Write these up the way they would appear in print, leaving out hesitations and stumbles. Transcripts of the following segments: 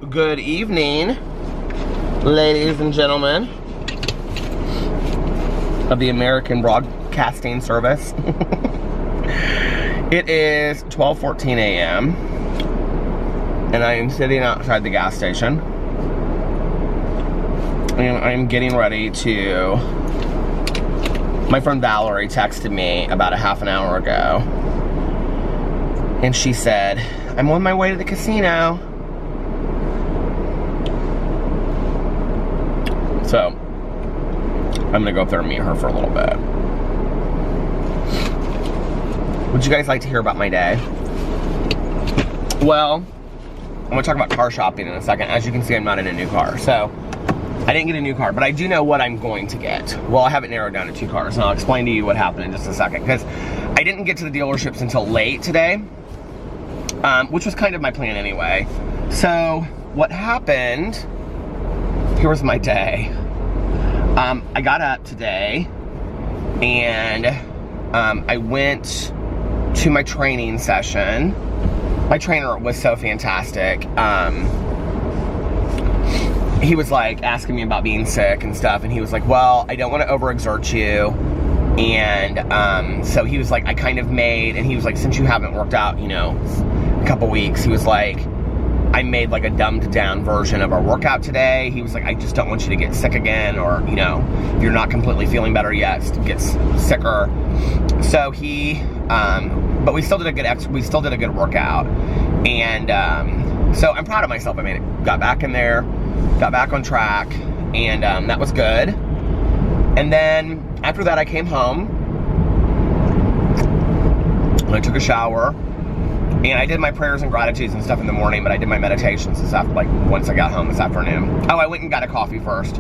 good evening, ladies and gentlemen of the American Broadcasting Service. It is 12:14 a.m. and I am sitting outside the gas station. And I'm getting ready to... My friend Valerie texted me about a half an hour ago. And she said, I'm on my way to the casino. So, I'm gonna go up there and meet her for a little bit. Would you guys like to hear about my day? Well, I'm gonna talk about car shopping in a second. As you can see, I'm not in a new car. So, I didn't get a new car, but I do know what I'm going to get. Well, I have it narrowed down to 2 cars, and I'll explain to you what happened in just a second. Because I didn't get to the dealerships until late today, which was kind of my plan anyway. So, what happened, here was my day. I got up today, and I went to my training session. My trainer was so fantastic. He was like asking me about being sick and stuff, and he was like, well, I don't want to overexert you. And so he was like, I kind of made, and he was like, since you haven't worked out, you know, a couple weeks, he was like, I made like a dumbed down version of our workout today. He was like, I just don't want you to get sick again, or, you know, if you're not completely feeling better yet, get sicker. So he, but we still did a good workout. And so I'm proud of myself. I made it, got back in there, got back on track, and that was good. And then after that, I came home and I took a shower. And I did my prayers and gratitudes and stuff in the morning, but I did my meditations this after, like, once I got home this afternoon. Oh, I went and got a coffee first.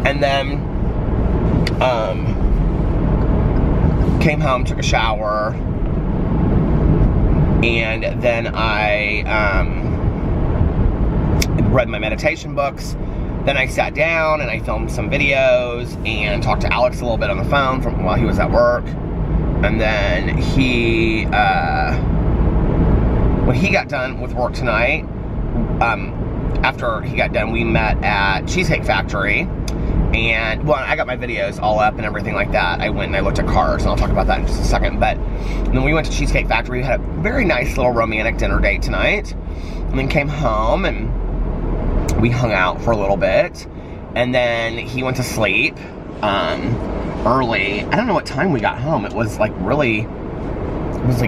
And then, came home, took a shower, and then I, read my meditation books. Then I sat down and I filmed some videos and talked to Alex a little bit on the phone while he was at work. And then he, when he got done with work tonight, after he got done, we met at Cheesecake Factory. And, well, I got my videos all up and everything like that. I went and I looked at cars, and I'll talk about that in just a second. But then we went to Cheesecake Factory. We had a very nice little romantic dinner date tonight. And then came home, and we hung out for a little bit. And then he went to sleep early. I don't know what time we got home. It was, like, really, it was,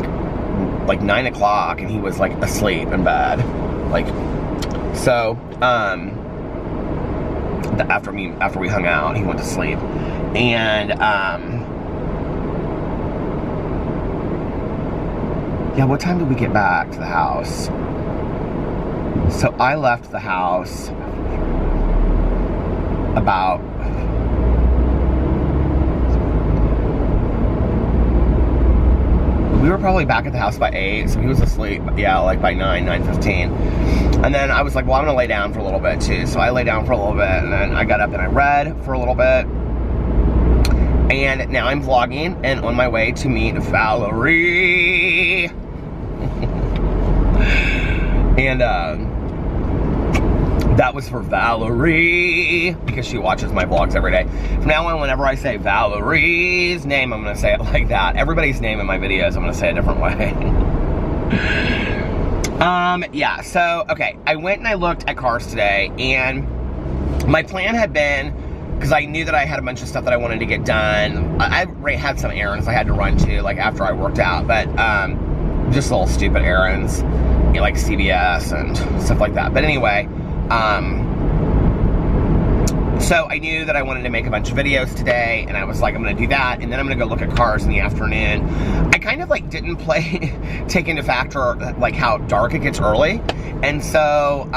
like 9 o'clock, and he was like asleep in bed. Like, so after we hung out, he went to sleep. And yeah, what time did we get back to the house? So I left the house about we were probably back at the house by 8, so he was asleep, yeah, like by 9:15. And then I was like, well, I'm gonna lay down for a little bit too. So I lay down for a little bit, and then I got up and I read for a little bit. And now I'm vlogging and on my way to meet Valerie. And that was for Valerie, because she watches my vlogs every day. From now on, whenever I say Valerie's name, I'm gonna say it like that. Everybody's name in my videos, I'm gonna say a different way. Yeah, so, okay, I went and I looked at cars today, and my plan had been, because I knew that I had a bunch of stuff that I wanted to get done. I had some errands I had to run to, like, after I worked out, but, just little stupid errands, you know, like CVS and stuff like that. But anyway, so I knew that I wanted to make a bunch of videos today, and I was like, I'm gonna do that, and then I'm gonna go look at cars in the afternoon. I kind of like didn't take into factor like how dark it gets early, and so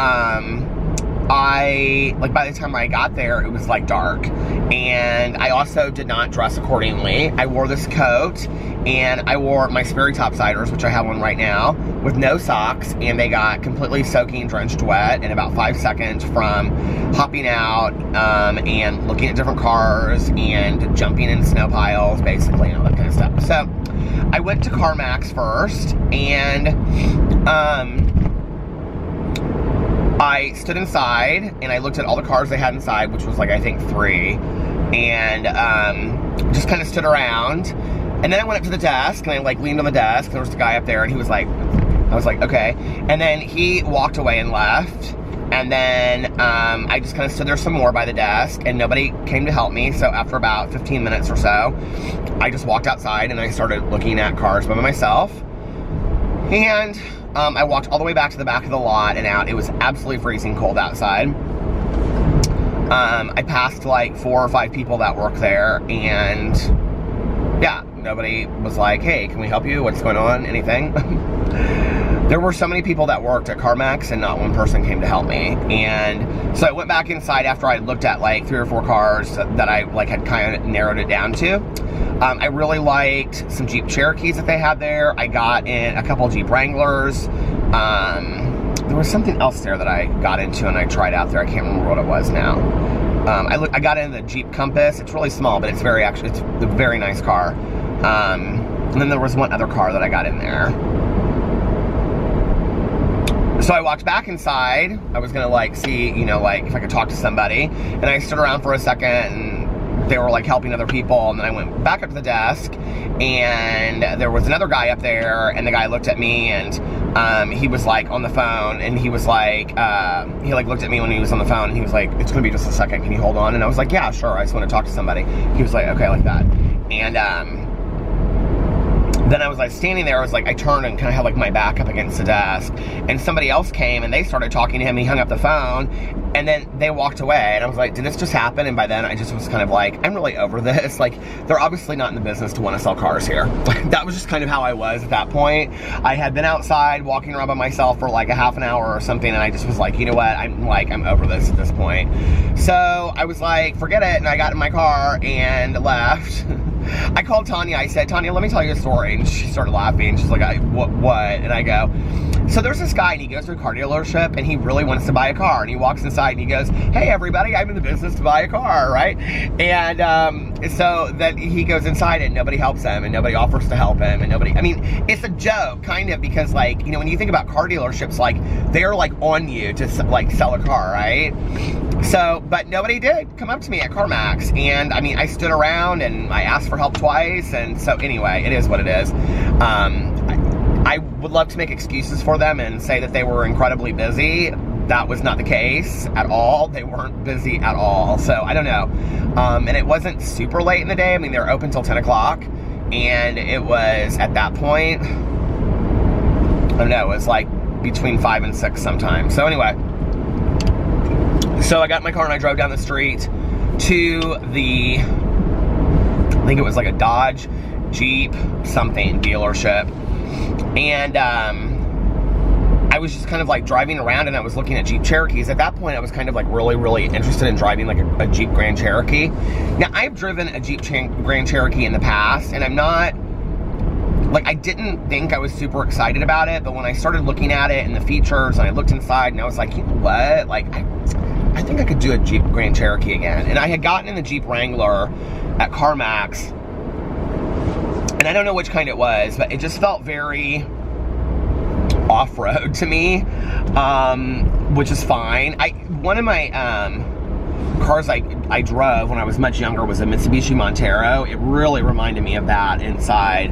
I, like, by the time I got there, it was like dark. And I also did not dress accordingly. I wore this coat, and I wore my Sperry topsiders, which I have on right now, with no socks, and they got completely soaking, drenched wet in about 5 seconds from hopping out and looking at different cars and jumping in snow piles, basically, and all that kind of stuff. So I went to CarMax first, and I stood inside and I looked at all the cars they had inside, which was like, I think 3, and just kind of stood around. And then I went up to the desk and I like leaned on the desk. There was a guy up there and he was like, I was like, okay. And then he walked away and left. And then I just kind of stood there some more by the desk and nobody came to help me. So after about 15 minutes or so, I just walked outside and I started looking at cars by myself. And I walked all the way back to the back of the lot and out. It was absolutely freezing cold outside. I passed like 4 or 5 people that work there, and yeah, nobody was like, hey, can we help you? What's going on? Anything? There were so many people that worked at CarMax and not one person came to help me. And so I went back inside after I looked at like 3 or 4 cars that I like had kind of narrowed it down to. I really liked some Jeep Cherokees that they had there. I got in a couple Jeep Wranglers. There was something else there that I got into and I tried out there. I can't remember what it was now. I got in the Jeep Compass. It's really small, but it's it's a very nice car. And then there was one other car that I got in there. So I walked back inside. I was gonna like see, you know, like if I could talk to somebody. And I stood around for a second and they were like helping other people. And then I went back up to the desk and there was another guy up there and the guy looked at me and he was like on the phone and he was like, he like looked at me when he was on the phone and he was like, it's gonna be just a second, can you hold on? And I was like, yeah, sure, I just wanna talk to somebody. He was like, okay, like that. And then I was like standing there, I was like, I turned and kind of had like my back up against the desk and somebody else came and they started talking to him and he hung up the phone and then they walked away and I was like, did this just happen? And by then I just was kind of like, I'm really over this. Like, they're obviously not in the business to want to sell cars here. That was just kind of how I was at that point. I had been outside walking around by myself for like a half an hour or something and I just was like, you know what, I'm over this at this point. So I was like, forget it, and I got in my car and left. I called Tanya, I said, Tanya, let me tell you a story. And she started laughing. She's like, what? And I go, so there's this guy and he goes to a car dealership and he really wants to buy a car. And he walks inside and he goes, hey, everybody, I'm in the business to buy a car, right? And so that he goes inside and nobody helps him and nobody offers to help him and nobody, I mean, it's a joke kind of because like, you know, when you think about car dealerships, like they're like on you to like sell a car, right? So, but nobody did come up to me at CarMax. And I mean, I stood around and I asked for help twice. And so anyway, it is what it is. I would love to make excuses for them and say that they were incredibly busy. That was not the case at all. They weren't busy at all. So I don't know. And it wasn't super late in the day. I mean, they were open till 10 o'clock. And it was at that point, I don't know, it was like between 5 and 6 sometimes. So anyway, so I got in my car and I drove down the street to the, I think it was like a Dodge, Jeep, something dealership. And I was just kind of like driving around and I was looking at Jeep Cherokees. At that point, I was kind of like really interested in driving like a Jeep Grand Cherokee. Now, I've driven a Jeep Grand Cherokee in the past and I'm not, like, I didn't think I was super excited about it, but when I started looking at it and the features and I looked inside and I was like, you know what? Like, I think I could do a Jeep Grand Cherokee again. And I had gotten in the Jeep Wrangler at CarMax, and I don't know which kind it was, but it just felt very off-road to me, which is fine. One of my cars I drove when I was much younger was a Mitsubishi Montero. It really reminded me of that inside.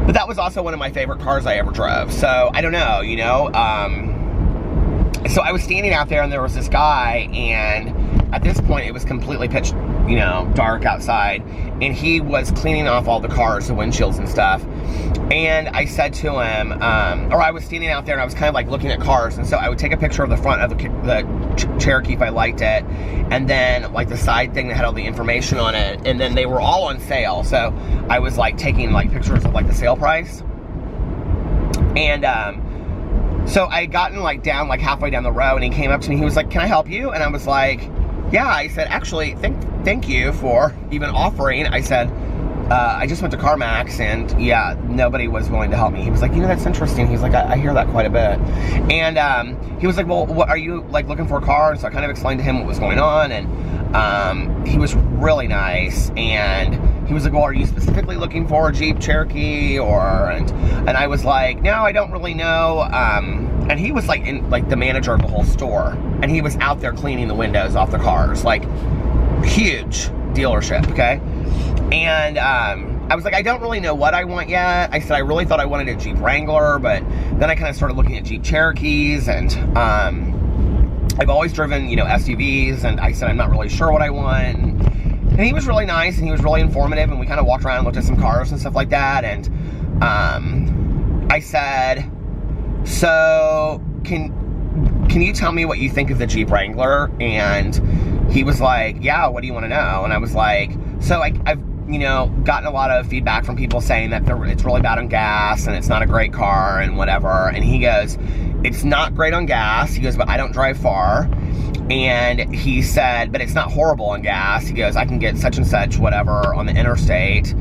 But that was also one of my favorite cars I ever drove. So, I don't know, you know. So I was standing out there and there was this guy, and at this point it was completely pitch, you know, dark outside, and he was cleaning off all the cars, the windshields and stuff. And I said to him, or I was standing out there and I was kind of like looking at cars, and so I would take a picture of the front of the Cherokee if I liked it, and then like the side thing that had all the information on it, and then they were all on sale, so I was like taking like pictures of like the sale price. And so I had gotten like down like halfway down the road, and he came up to me, he was like, can I help you? And I was like, yeah. I said, actually, thank you for even offering. I said, I just went to CarMax and yeah, nobody was willing to help me. He was like, you know, that's interesting. He's like, I hear that quite a bit. And he was like, well, what are you like looking for a car? And so I kind of explained to him what was going on, and he was really nice. And he was like, well, are you specifically looking for a Jeep Cherokee or, and I was like, no, I don't really know. And he was like the manager of the whole store, and he was out there cleaning the windows off the cars, like huge dealership, okay? And I was like, I don't really know what I want yet. I said I really thought I wanted a Jeep Wrangler, but then I kind of started looking at Jeep Cherokees, and I've always driven, you know, SUVs, and I said I'm not really sure what I want. And he was really nice, and he was really informative, and we kind of walked around and looked at some cars and stuff like that. And I said, so can you tell me what you think of the Jeep Wrangler? And he was like, yeah, what do you want to know? And I was like, so I've you know, gotten a lot of feedback from people saying that it's really bad on gas and it's not a great car and whatever. And he goes, it's not great on gas. He goes, but I don't drive far. And he said, but it's not horrible on gas. He goes, I can get such and such whatever on the interstate.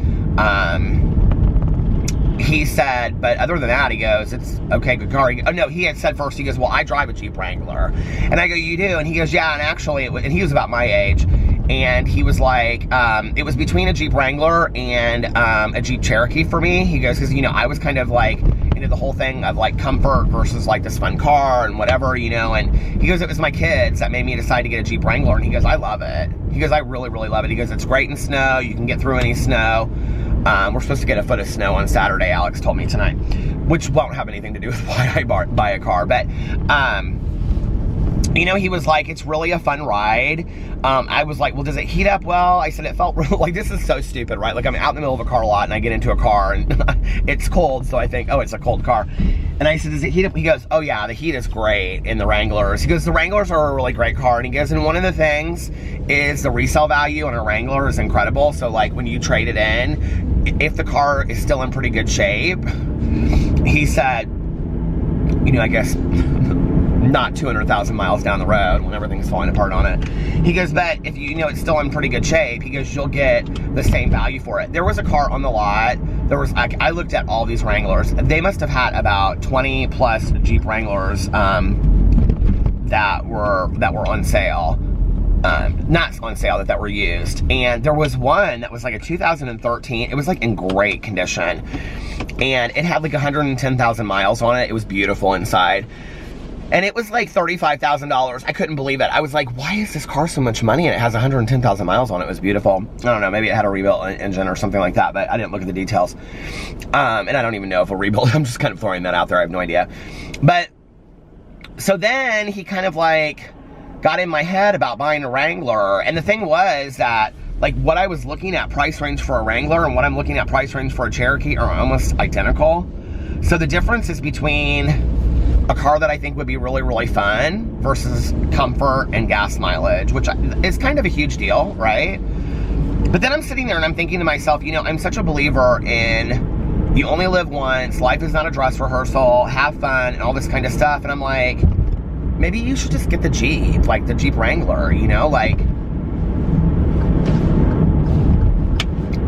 He said, but other than that, he goes, it's okay, good car. Oh no, he had said first, he goes, well, I drive a Jeep Wrangler. And I go, you do? And he goes, yeah, and actually, and he was about my age. And he was like, it was between a Jeep Wrangler and a Jeep Cherokee for me. He goes, because, you know, I was kind of like into the whole thing of like comfort versus like this fun car and whatever, you know. And he goes, it was my kids that made me decide to get a Jeep Wrangler. And he goes, I love it. He goes, I really, really love it. He goes, it's great in snow. You can get through any snow. We're supposed to get a foot of snow on Saturday, Alex told me tonight, which won't have anything to do with why I buy a car. But, you know, he was like, it's really a fun ride. I was like, well, does it heat up well? I said, it felt real, like, this is so stupid, right? Like, I'm out in the middle of a car lot and I get into a car and it's cold, so I think, oh, it's a cold car. And I said, does it heat up? He goes, oh yeah, the heat is great in the Wranglers. He goes, the Wranglers are a really great car. And he goes, and one of the things is the resale value on a Wrangler is incredible. So like when you trade it in, if the car is still in pretty good shape, he said, you know, I guess not 200,000 miles down the road when everything's falling apart on it. He goes, but if you know it's still in pretty good shape, he goes, you'll get the same value for it. There was a car on the lot. There was, I looked at all these Wranglers. They must have had about 20 plus Jeep Wranglers that were on sale. Not on sale, that were used. And there was one that was like a 2013. It was like in great condition. And it had like 110,000 miles on it. It was beautiful inside. And it was like $35,000. I couldn't believe it. I was like, why is this car so much money? And it has 110,000 miles on it. It was beautiful. I don't know, maybe it had a rebuilt engine or something like that, but I didn't look at the details. And I don't even know if a rebuilt, I'm just kind of throwing that out there. I have no idea. But, so then he kind of like got in my head about buying a Wrangler. And the thing was that, like, what I was looking at price range for a Wrangler and what I'm looking at price range for a Cherokee are almost identical. So the difference is between a car that I think would be really, really fun versus comfort and gas mileage, which is kind of a huge deal, right? But then I'm sitting there and I'm thinking to myself, you know, I'm such a believer in you only live once, life is not a dress rehearsal, have fun, and all this kind of stuff. And I'm like, maybe you should just get the Jeep, like the Jeep Wrangler, you know, like,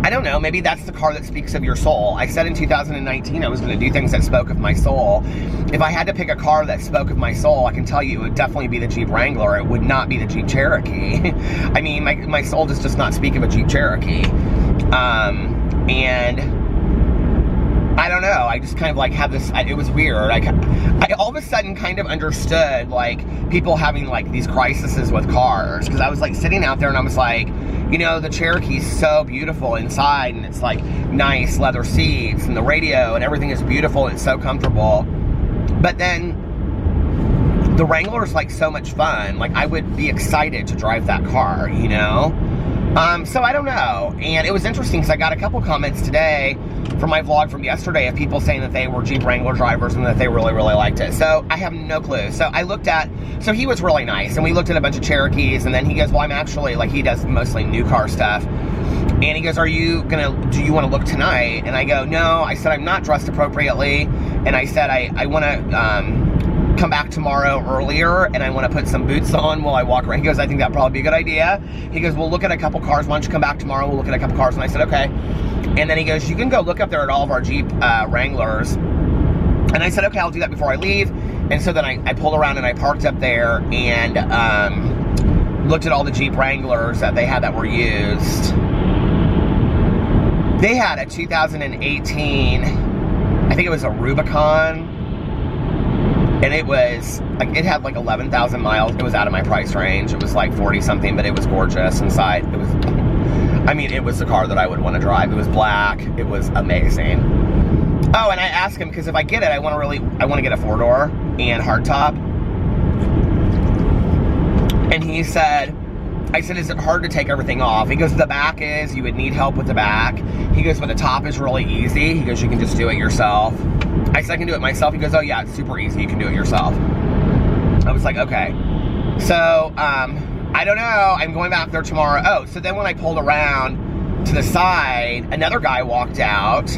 I don't know, maybe that's the car that speaks of your soul. I said in 2019 I was going to do things that spoke of my soul. If I had to pick a car that spoke of my soul, I can tell you it would definitely be the Jeep Wrangler. It would not be the Jeep Cherokee. I mean, my soul does just not speak of a Jeep Cherokee. And I don't know, I just kind of like had this, it was weird. I all of a sudden kind of understood like people having like these crises with cars, because I was like sitting out there and I was like, you know, the Cherokee's so beautiful inside and it's like nice leather seats and the radio and everything is beautiful and it's so comfortable. But then the Wrangler's like so much fun. Like I would be excited to drive that car, you know? So I don't know. And it was interesting because I got a couple comments today from my vlog from yesterday of people saying that they were Jeep Wrangler drivers and that they really, really liked it. So I have no clue. So I looked at, so he was really nice and we looked at a bunch of Cherokees and then he goes, well, I'm actually, like he does mostly new car stuff. And he goes, do you want to look tonight? And I go, no. I said, I'm not dressed appropriately. And I said, I want to, come back tomorrow earlier and I want to put some boots on while I walk around. He goes, I think that'd probably be a good idea. He goes, we'll look at a couple cars. Why don't you come back tomorrow? We'll look at a couple cars. And I said, okay. And then he goes, you can go look up there at all of our Jeep Wranglers. And I said, okay, I'll do that before I leave. And so then I pulled around and I parked up there and looked at all the Jeep Wranglers that they had that were used. They had a 2018, I think it was a Rubicon. And it was, like, it had like 11,000 miles. It was out of my price range. It was like 40 something, but it was gorgeous inside. It was, I mean, it was the car that I would want to drive. It was black. It was amazing. Oh, and I asked him, because if I get it, I want to get a 4-door and hardtop. And he said, I said, is it hard to take everything off? He goes, the back is, you would need help with the back. He goes, but the top is really easy. He goes, you can just do it yourself. I said, I can do it myself. He goes, oh yeah, it's super easy. You can do it yourself. I was like, okay. So, I don't know. I'm going back there tomorrow. Oh, so then when I pulled around to the side, another guy walked out,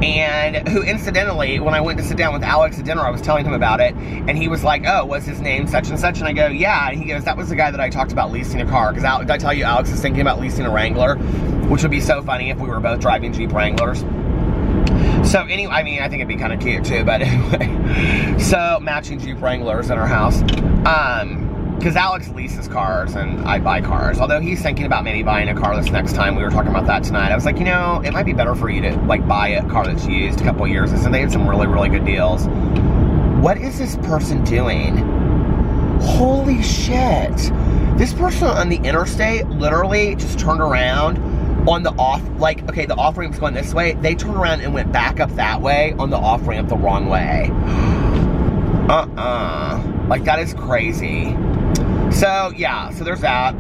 and who incidentally, when I went to sit down with Alex at dinner, I was telling him about it, and he was like, oh, was his name such and such? And I go, yeah. And he goes, that was the guy that I talked about leasing a car. Because did I tell you Alex is thinking about leasing a Wrangler, which would be so funny if we were both driving Jeep Wranglers. So anyway, I mean, I think it'd be kind of cute too, but anyway. So matching Jeep Wranglers in our house. Because Alex leases cars and I buy cars. Although he's thinking about maybe buying a car this next time. We were talking about that tonight. I was like, you know, it might be better for you to like buy a car that's used a couple of years. And they had some really, really good deals. What is this person doing? Holy shit. This person on the interstate literally just turned around on the off, like, okay, the off ramp's going this way. They turned around and went back up that way on the off ramp the wrong way. Like, that is crazy. So, yeah, so there's that.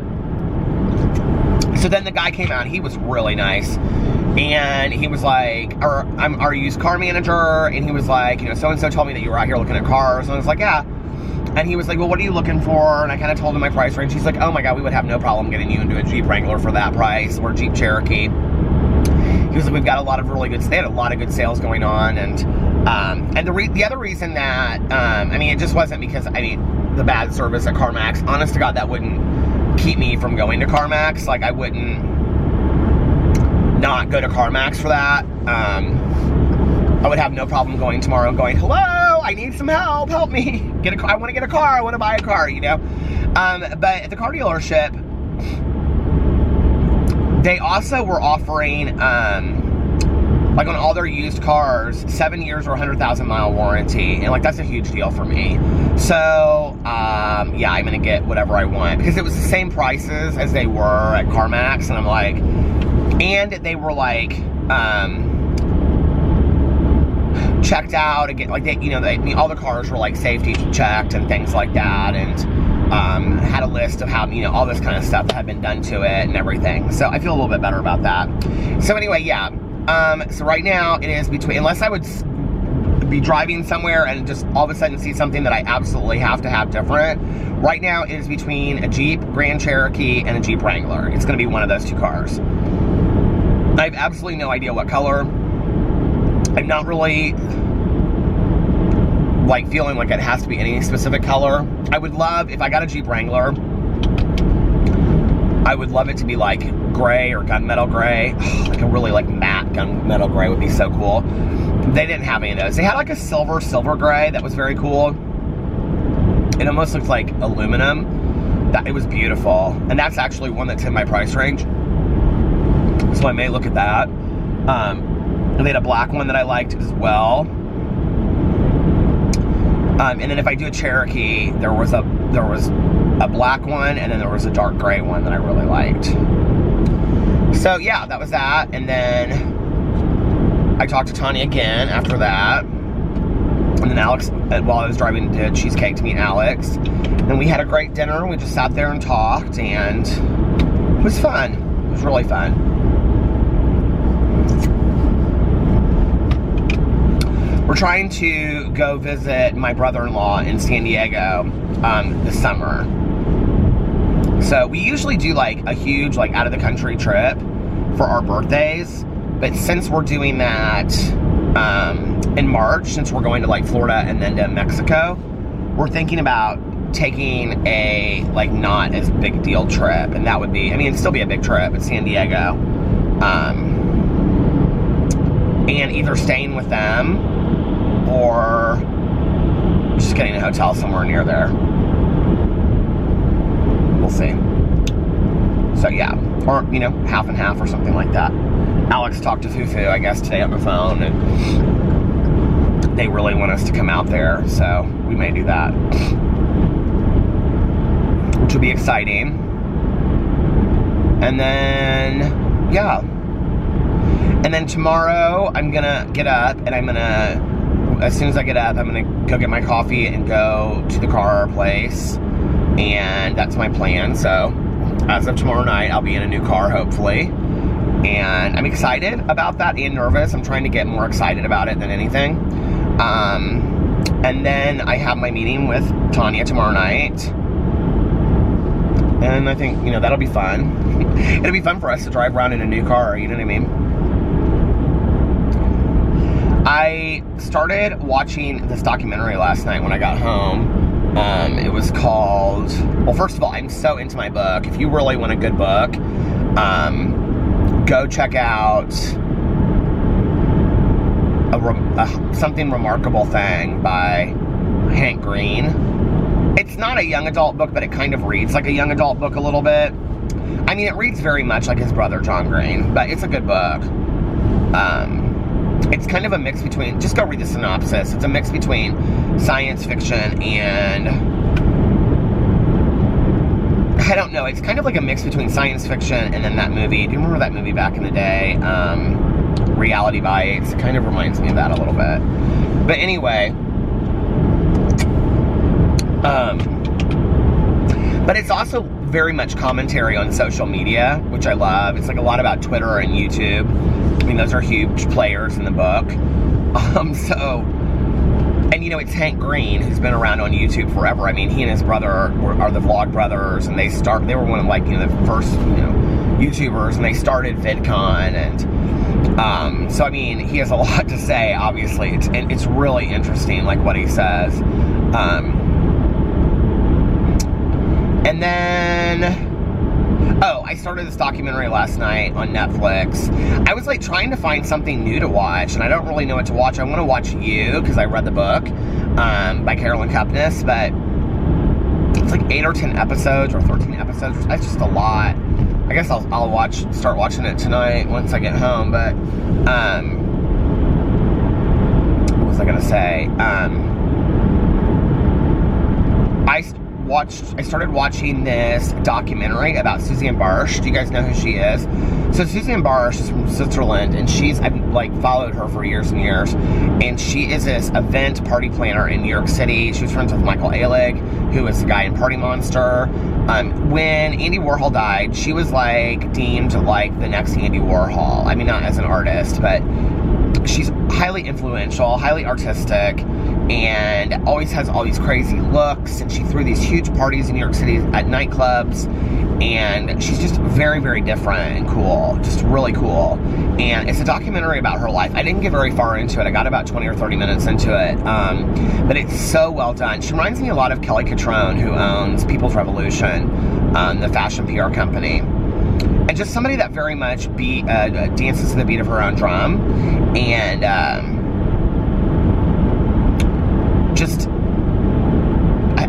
So then the guy came out, he was really nice. And he was like, I'm our used car manager. And he was like, you know, so-and-so told me that you were out here looking at cars. And I was like, yeah. And he was like, well, what are you looking for? And I kind of told him my price range. He's like, oh my God, we would have no problem getting you into a Jeep Wrangler for that price, or Jeep Cherokee. He was like, we've got a lot of really good, they had a lot of good sales going on. And the other reason that, I mean, it just wasn't because, I mean, the bad service at CarMax, honest to God, that wouldn't keep me from going to CarMax. Like, I wouldn't not go to CarMax for that. I would have no problem going tomorrow and going, hello, I need some help me. Get a car, I want to get a car, I want to buy a car, you know? But at the car dealership, they also were offering, like on all their used cars, 7 years or 100,000 mile warranty. And like, that's a huge deal for me. So, yeah, I'm going to get whatever I want. Because it was the same prices as they were at CarMax. And I'm like, and they were like, checked out again, like they, you know, all the cars were like safety checked and things like that, and had a list of how, you know, all this kind of stuff that had been done to it and everything. So I feel a little bit better about that. So anyway, yeah. So right now it is between, unless I would be driving somewhere and just all of a sudden see something that I absolutely have to have different. Right now it is between a Jeep Grand Cherokee and a Jeep Wrangler. It's going to be one of those two cars. I have absolutely no idea what color. I'm not really like feeling like it has to be any specific color. I would love, if I got a Jeep Wrangler, I would love it to be like gray or gunmetal gray. Like a really like matte gunmetal gray would be so cool. They didn't have any of those. They had like a silver gray that was very cool. It almost looked like aluminum. It was beautiful. And that's actually one that's in my price range. So I may look at that. And they had a black one that I liked as well. And then if I do a Cherokee, there was a black one, and then there was a dark gray one that I really liked. So yeah, that was that. And then I talked to Tanya again after that. And then Alex, while I was driving to Cheesecake to meet Alex, and we had a great dinner. We just sat there and talked, and it was fun. It was really fun. We're trying to go visit my brother-in-law in San Diego this summer. So we usually do like a huge like out of the country trip for our birthdays. But since we're doing that in March, since we're going to like Florida and then to Mexico, we're thinking about taking a like not as big deal trip. And that would be, I mean, it'd still be a big trip at San Diego. And either staying with them or just getting a hotel somewhere near there. We'll see. So yeah, or, you know, half and half or something like that. Alex talked to Fufu, I guess, today on the phone, and they really want us to come out there, so we may do that, which will be exciting. And then, yeah. And then tomorrow, I'm gonna get up, and I'm gonna, as soon as I get up, I'm gonna go get my coffee and go to the car place. And that's my plan. So, as of tomorrow night, I'll be in a new car, hopefully. And I'm excited about that and nervous. I'm trying to get more excited about it than anything. And then I have my meeting with Tanya tomorrow night. And I think, you know, that'll be fun. It'll be fun for us to drive around in a new car, you know what I mean? I started watching this documentary last night when I got home. It was called, well, first of all, I'm so into my book. If you really want a good book, go check out Something Remarkable Thing by Hank Green. It's not a young adult book, but it kind of reads like a young adult book a little bit. I mean, it reads very much like his brother, John Green, but it's a good book. It's kind of a mix between, just go read the synopsis. It's a mix between science fiction and, I don't know, it's kind of like a mix between science fiction and then that movie. Do you remember that movie back in the day? Reality Bites. It kind of reminds me of that a little bit. But anyway, but it's also very much commentary on social media, which I love. It's like a lot about Twitter and YouTube. I mean, those are huge players in the book. And you know, it's Hank Green, who's been around on YouTube forever. I mean, he and his brother are the Vlog Brothers, and they were one of, like, you know, the first, you know, YouTubers, and they started VidCon, and so I mean, he has a lot to say, obviously. It's really interesting, like, what he says. And then, I started this documentary last night on Netflix. I was, like, trying to find something new to watch, and I don't really know what to watch. I want to watch You, because I read the book, by Carolyn Kepnes, but it's like 8 or 10 episodes, or 13 episodes. That's just a lot. I guess I'll start watching it tonight once I get home, but, what was I gonna say? I started watching this documentary about Suzanne Barsh. Do you guys know who she is? So Suzanne Barsh is from Switzerland, and I've like followed her for years and years, and she is this event party planner in New York City. She was friends with Michael Ehrlich, who is the guy in Party Monster. When Andy Warhol died, she was like deemed like the next Andy Warhol. I mean, not as an artist, but she's highly influential, highly artistic, and always has all these crazy looks, and she threw these huge parties in New York City at nightclubs, and she's just very, very different and cool, just really cool. And it's a documentary about her life. I didn't get very far into it. I got about 20 or 30 minutes into it, but it's so well done. She reminds me a lot of Kelly Catrone, who owns People's Revolution, the fashion PR company. And just somebody that very much dances to the beat of her own drum, and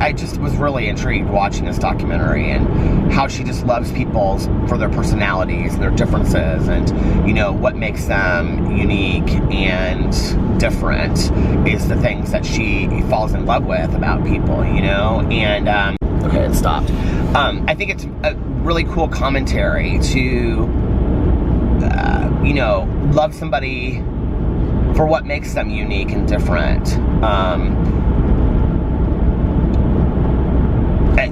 I just was really intrigued watching this documentary, and how she just loves people for their personalities and their differences, and, you know, what makes them unique and different is the things that she falls in love with about people, you know. And okay, it stopped. I think it's a really cool commentary to, you know, love somebody for what makes them unique and different.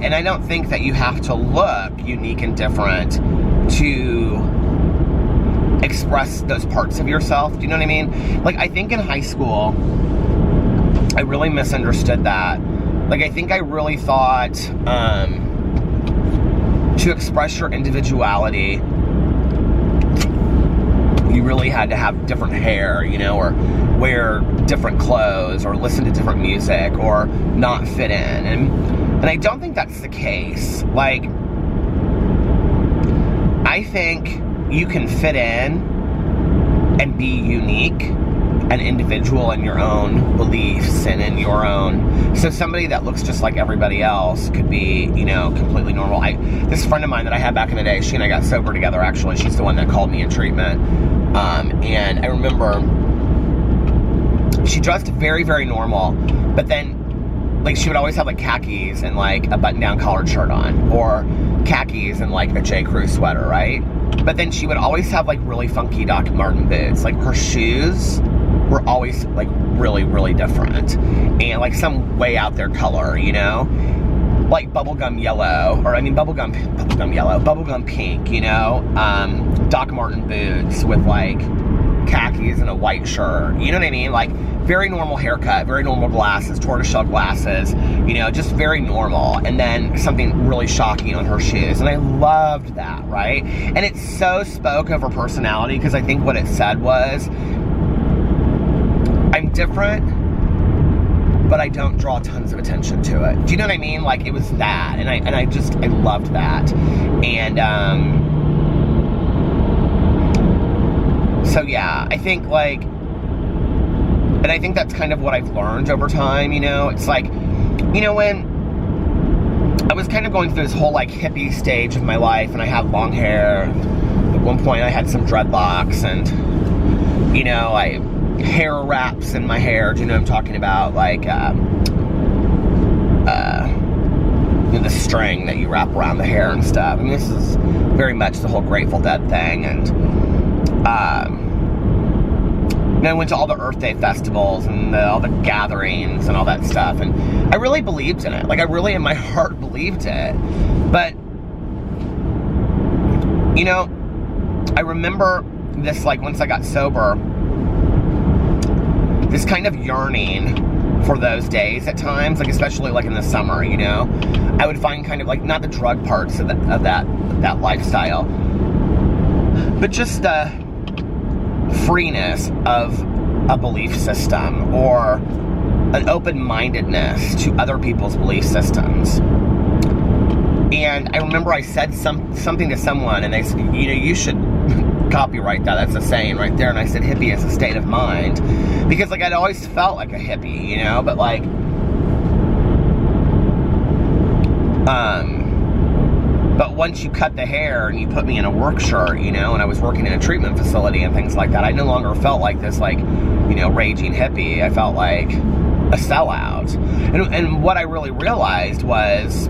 And I don't think that you have to look unique and different to express those parts of yourself. Do you know what I mean? Like, I think in high school, I really misunderstood that. Like, I think I really thought to express your individuality, you really had to have different hair, you know, or wear different clothes, or listen to different music, or not fit in. And I don't think that's the case. Like, I think you can fit in and be unique and individual in your own beliefs and in your own. So somebody that looks just like everybody else could be, you know, completely normal. This friend of mine that I had back in the day, she and I got sober together, actually. She's the one that called me in treatment. And I remember she dressed very, very normal, but then like she would always have like khakis and like a button-down collared shirt on, or khakis and like a J. Crew sweater, right? But then she would always have like really funky Doc Marten boots. Like her shoes were always like really, really different, and like some way out there color, you know, like bubblegum yellow, or I mean bubblegum yellow, bubblegum pink, you know, Doc Marten boots with like khakis and a white shirt, you know what I mean? Like very normal haircut, very normal glasses, tortoiseshell glasses, you know, just very normal. And then something really shocking on her shoes, and I loved that, right? And it so spoke of her personality, because I think what it said was, I'm different, but I don't draw tons of attention to it. Do you know what I mean? Like, it was that, and I loved that. And so yeah, I think like, and I think that's kind of what I've learned over time, you know? It's like, you know, when I was kind of going through this whole like hippie stage of my life, and I had long hair, at one point I had some dreadlocks, and, you know, hair wraps in my hair, do you know what I'm talking about? Like, you know, the string that you wrap around the hair and stuff. I mean, this is very much the whole Grateful Dead thing, and, and I went to all the Earth Day festivals and all the gatherings and all that stuff, and I really believed in it. Like, I really, in my heart, believed it. But, you know, I remember this, like, once I got sober, this kind of yearning for those days at times, like, especially, like, in the summer, you know? I would find kind of, like, not the drug parts of that lifestyle, but just the freeness of a belief system, or an open-mindedness to other people's belief systems. And I remember I said something to someone, and they said, you know, you should copyright that. That's a saying right there. And I said, hippie is a state of mind, because like I'd always felt like a hippie, you know, but like, but once you cut the hair and you put me in a work shirt, you know, and I was working in a treatment facility and things like that, I no longer felt like this, like, you know, raging hippie. I felt like a sellout. And what I really realized was,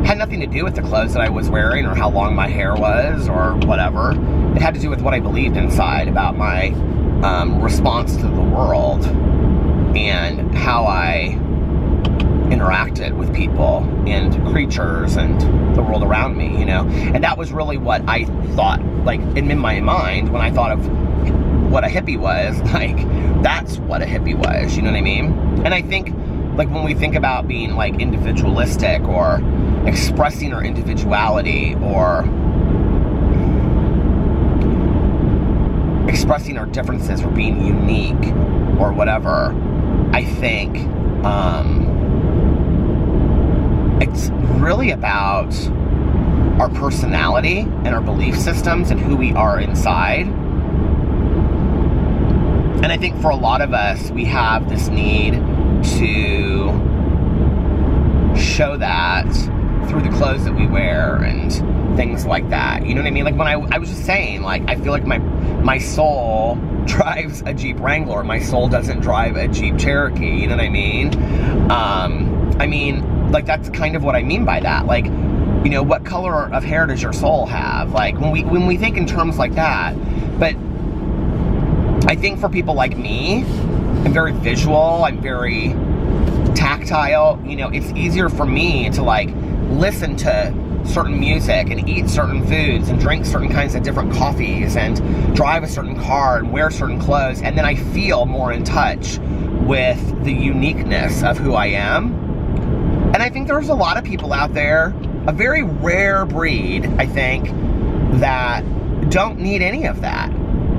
had nothing to do with the clothes that I was wearing or how long my hair was or whatever. It had to do with what I believed inside about my response to the world and how I interacted with people and creatures and the world around me, you know? And that was really what I thought, like, in my mind, when I thought of what a hippie was, like, that's what a hippie was, you know what I mean? And I think, like, when we think about being, like, individualistic or expressing our individuality or expressing our differences or being unique or whatever, I think it's really about our personality and our belief systems and who we are inside. And I think for a lot of us, we have this need to show that through the clothes that we wear and things like that. You know what I mean? Like, when I was just saying, like, I feel like my soul drives a Jeep Wrangler. My soul doesn't drive a Jeep Cherokee. You know what I mean? Like, that's kind of what I mean by that. Like, you know, what color of hair does your soul have? Like, when we think in terms like that. But I think for people like me, I'm very visual, I'm very tactile, you know, it's easier for me to, like, listen to certain music and eat certain foods and drink certain kinds of different coffees and drive a certain car and wear certain clothes, and then I feel more in touch with the uniqueness of who I am. And I think there's a lot of people out there, a very rare breed, I think, that don't need any of that.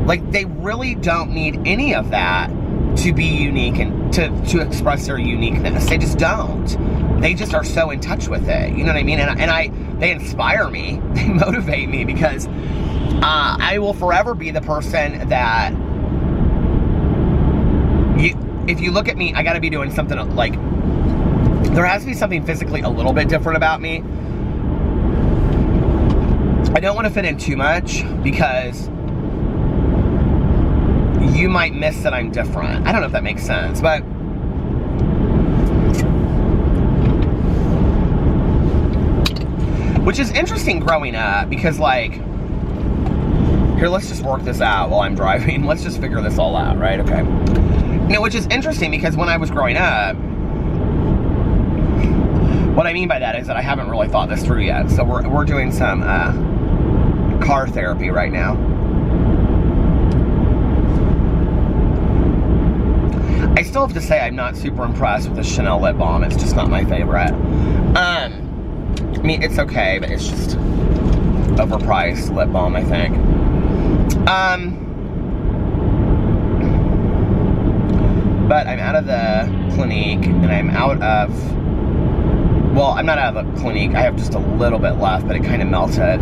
Like, they really don't need any of that to be unique and to express their uniqueness. They just don't. They just are so in touch with it. You know what I mean? And they inspire me. They motivate me, because I will forever be the person that if you look at me, I gotta be doing something like, there has to be something physically a little bit different about me. I don't want to fit in too much, because you might miss that I'm different. I don't know if that makes sense, but Which is interesting growing up, because like, here, let's just work this out while I'm driving. Let's just figure this all out, right? Okay. You know, which is interesting because when I was growing up, what I mean by that is that I haven't really thought this through yet. So we're doing some car therapy right now. I still have to say I'm not super impressed with the Chanel lip balm. It's just not my favorite. I mean, it's okay, but it's just overpriced lip balm, I think. But I'm out of the Clinique, and I'm out of, well, I'm not out of the Clinique. I have just a little bit left, but it kind of melted.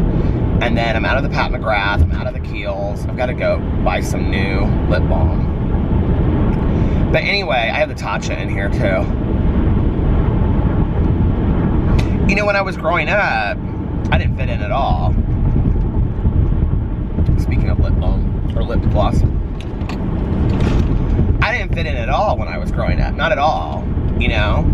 And then I'm out of the Pat McGrath. I'm out of the Kiehl's. I've got to go buy some new lip balm. But anyway, I have the Tatcha in here too. You know, when I was growing up, I didn't fit in at all. Speaking of lip balm, or lip gloss. I didn't fit in at all when I was growing up. Not at all, you know.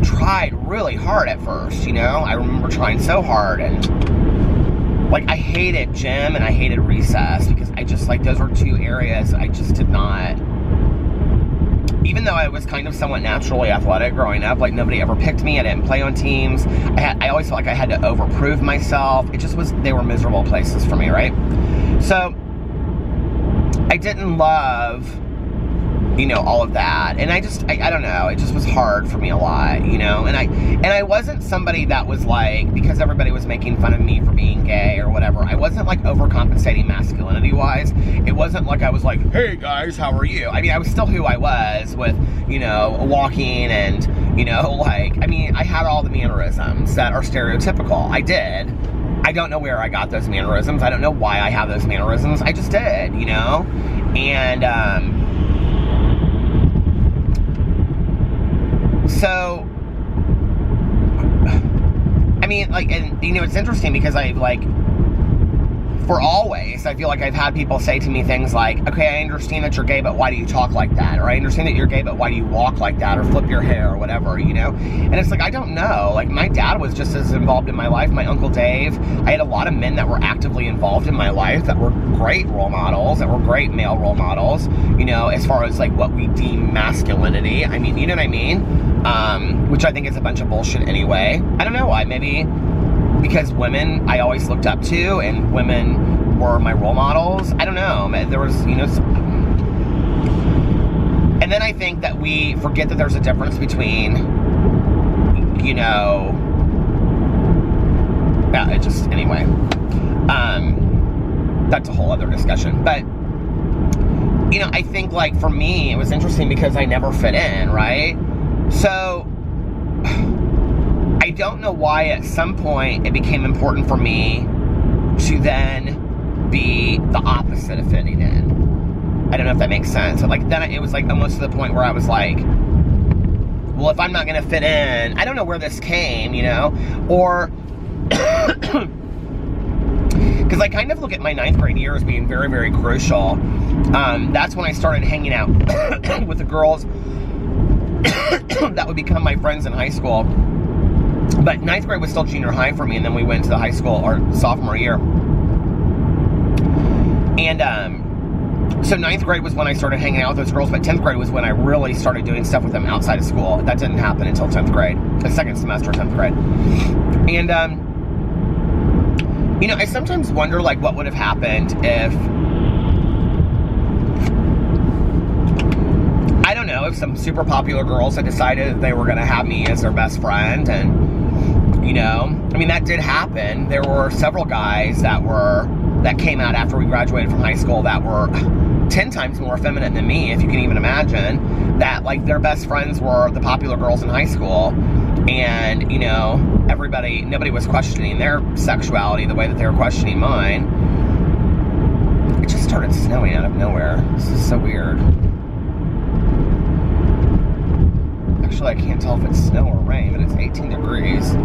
Tried really hard at first, you know. I remember trying so hard, and like, I hated gym and I hated recess, because I just, like, those were two areas I just did not. Even though I was kind of somewhat naturally athletic growing up, like, nobody ever picked me. I didn't play on teams. I always felt like I had to overprove myself. It just was, they were miserable places for me, right? So I didn't love, you know, all of that. And I don't know, it just was hard for me a lot, you know? And I wasn't somebody that was like, because everybody was making fun of me for being gay or whatever, I wasn't like overcompensating masculinity-wise. It wasn't like I was like, hey guys, how are you? I mean, I was still who I was with, you know, walking and, you know, like, I mean, I had all the mannerisms that are stereotypical. I did. I don't know where I got those mannerisms. I don't know why I have those mannerisms. I just did, you know? And, so, I mean, like, and, you know, it's interesting because I, like, for always, I feel like I've had people say to me things like, okay, I understand that you're gay, but why do you talk like that? Or I understand that you're gay, but why do you walk like that? Or flip your hair or whatever, you know? And it's like, I don't know. Like, my dad was just as involved in my life. My Uncle Dave. I had a lot of men that were actively involved in my life that were great role models, that were great male role models, you know, as far as, like, what we deem masculinity. I mean, you know what I mean? Which I think is a bunch of bullshit anyway. I don't know why. Maybe because women I always looked up to, and women were my role models. I don't know. There was, you know, and then I think that we forget that there's a difference between, you know, yeah, it just, anyway. That's a whole other discussion. But, you know, I think, like, for me, it was interesting because I never fit in, right? So, I don't know why at some point it became important for me to then be the opposite of fitting in. I don't know if that makes sense. So, like, then it was, like, almost to the point where I was like, well, if I'm not going to fit in, I don't know where this came, you know? Or, because I kind of look at my 9th grade year as being very, very crucial. That's when I started hanging out with the girls that would become my friends in high school. But 9th grade was still junior high for me, and then we went to the high school, or sophomore year. And so 9th grade was when I started hanging out with those girls, but 10th grade was when I really started doing stuff with them outside of school. That didn't happen until 10th grade, the second semester of 10th grade. And, you know, I sometimes wonder, like, what would have happened if, I don't know, if some super popular girls had decided they were going to have me as their best friend. And, you know, I mean, that did happen. There were several guys that came out after we graduated from high school that were 10 times more feminine than me, if you can even imagine, that, like, their best friends were the popular girls in high school. And, you know, nobody was questioning their sexuality the way that they were questioning mine. It just started snowing out of nowhere. This is so weird. Actually, I can't tell if it's snow or rain, but it's 18 degrees.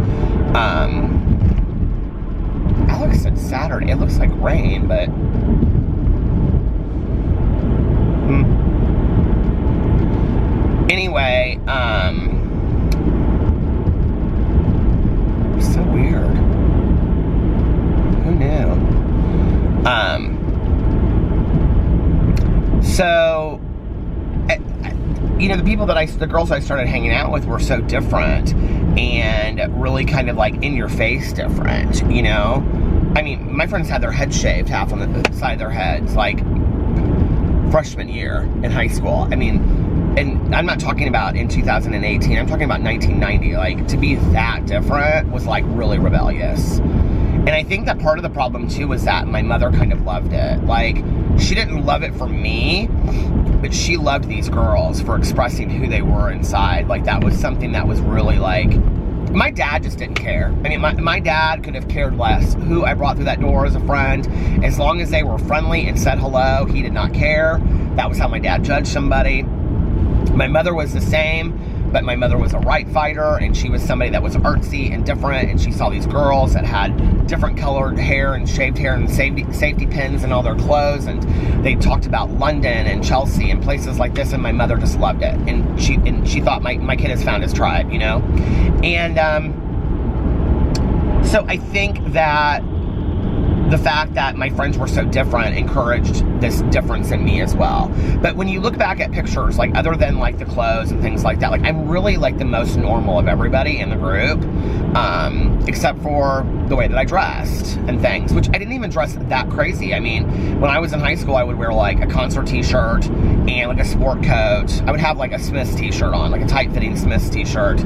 Alex said Saturday. It looks like rain, but... Anyway, so weird. you know, the girls I started hanging out with were so different and really kind of like in your face different, you know? I mean, my friends had their heads shaved half on the side of their heads, like freshman year in high school. I mean, and I'm not talking about in 2018, I'm talking about 1990. Like, to be that different was like really rebellious. And I think that part of the problem too was that my mother kind of loved it. Like, she didn't love it for me, but she loved these girls for expressing who they were inside. Like, that was something that was really like, my dad just didn't care. I mean, my dad could have cared less who I brought through that door as a friend. As long as they were friendly and said hello, he did not care. That was how my dad judged somebody. My mother was the same, but my mother was a right fighter, and she was somebody that was artsy and different, and she saw these girls that had different colored hair and shaved hair and safety pins in all their clothes, and they talked about London and Chelsea and places like this, and my mother just loved it. And she thought my kid has found his tribe, you know? And so I think that the fact that my friends were so different encouraged this difference in me as well. But when you look back at pictures, like, other than like the clothes and things like that, like, I'm really like the most normal of everybody in the group, except for the way that I dressed and things, which I didn't even dress that crazy. I mean, when I was in high school, I would wear like a concert t-shirt and like a sport coat. I would have like a Smiths t-shirt on, like a tight-fitting Smiths t-shirt,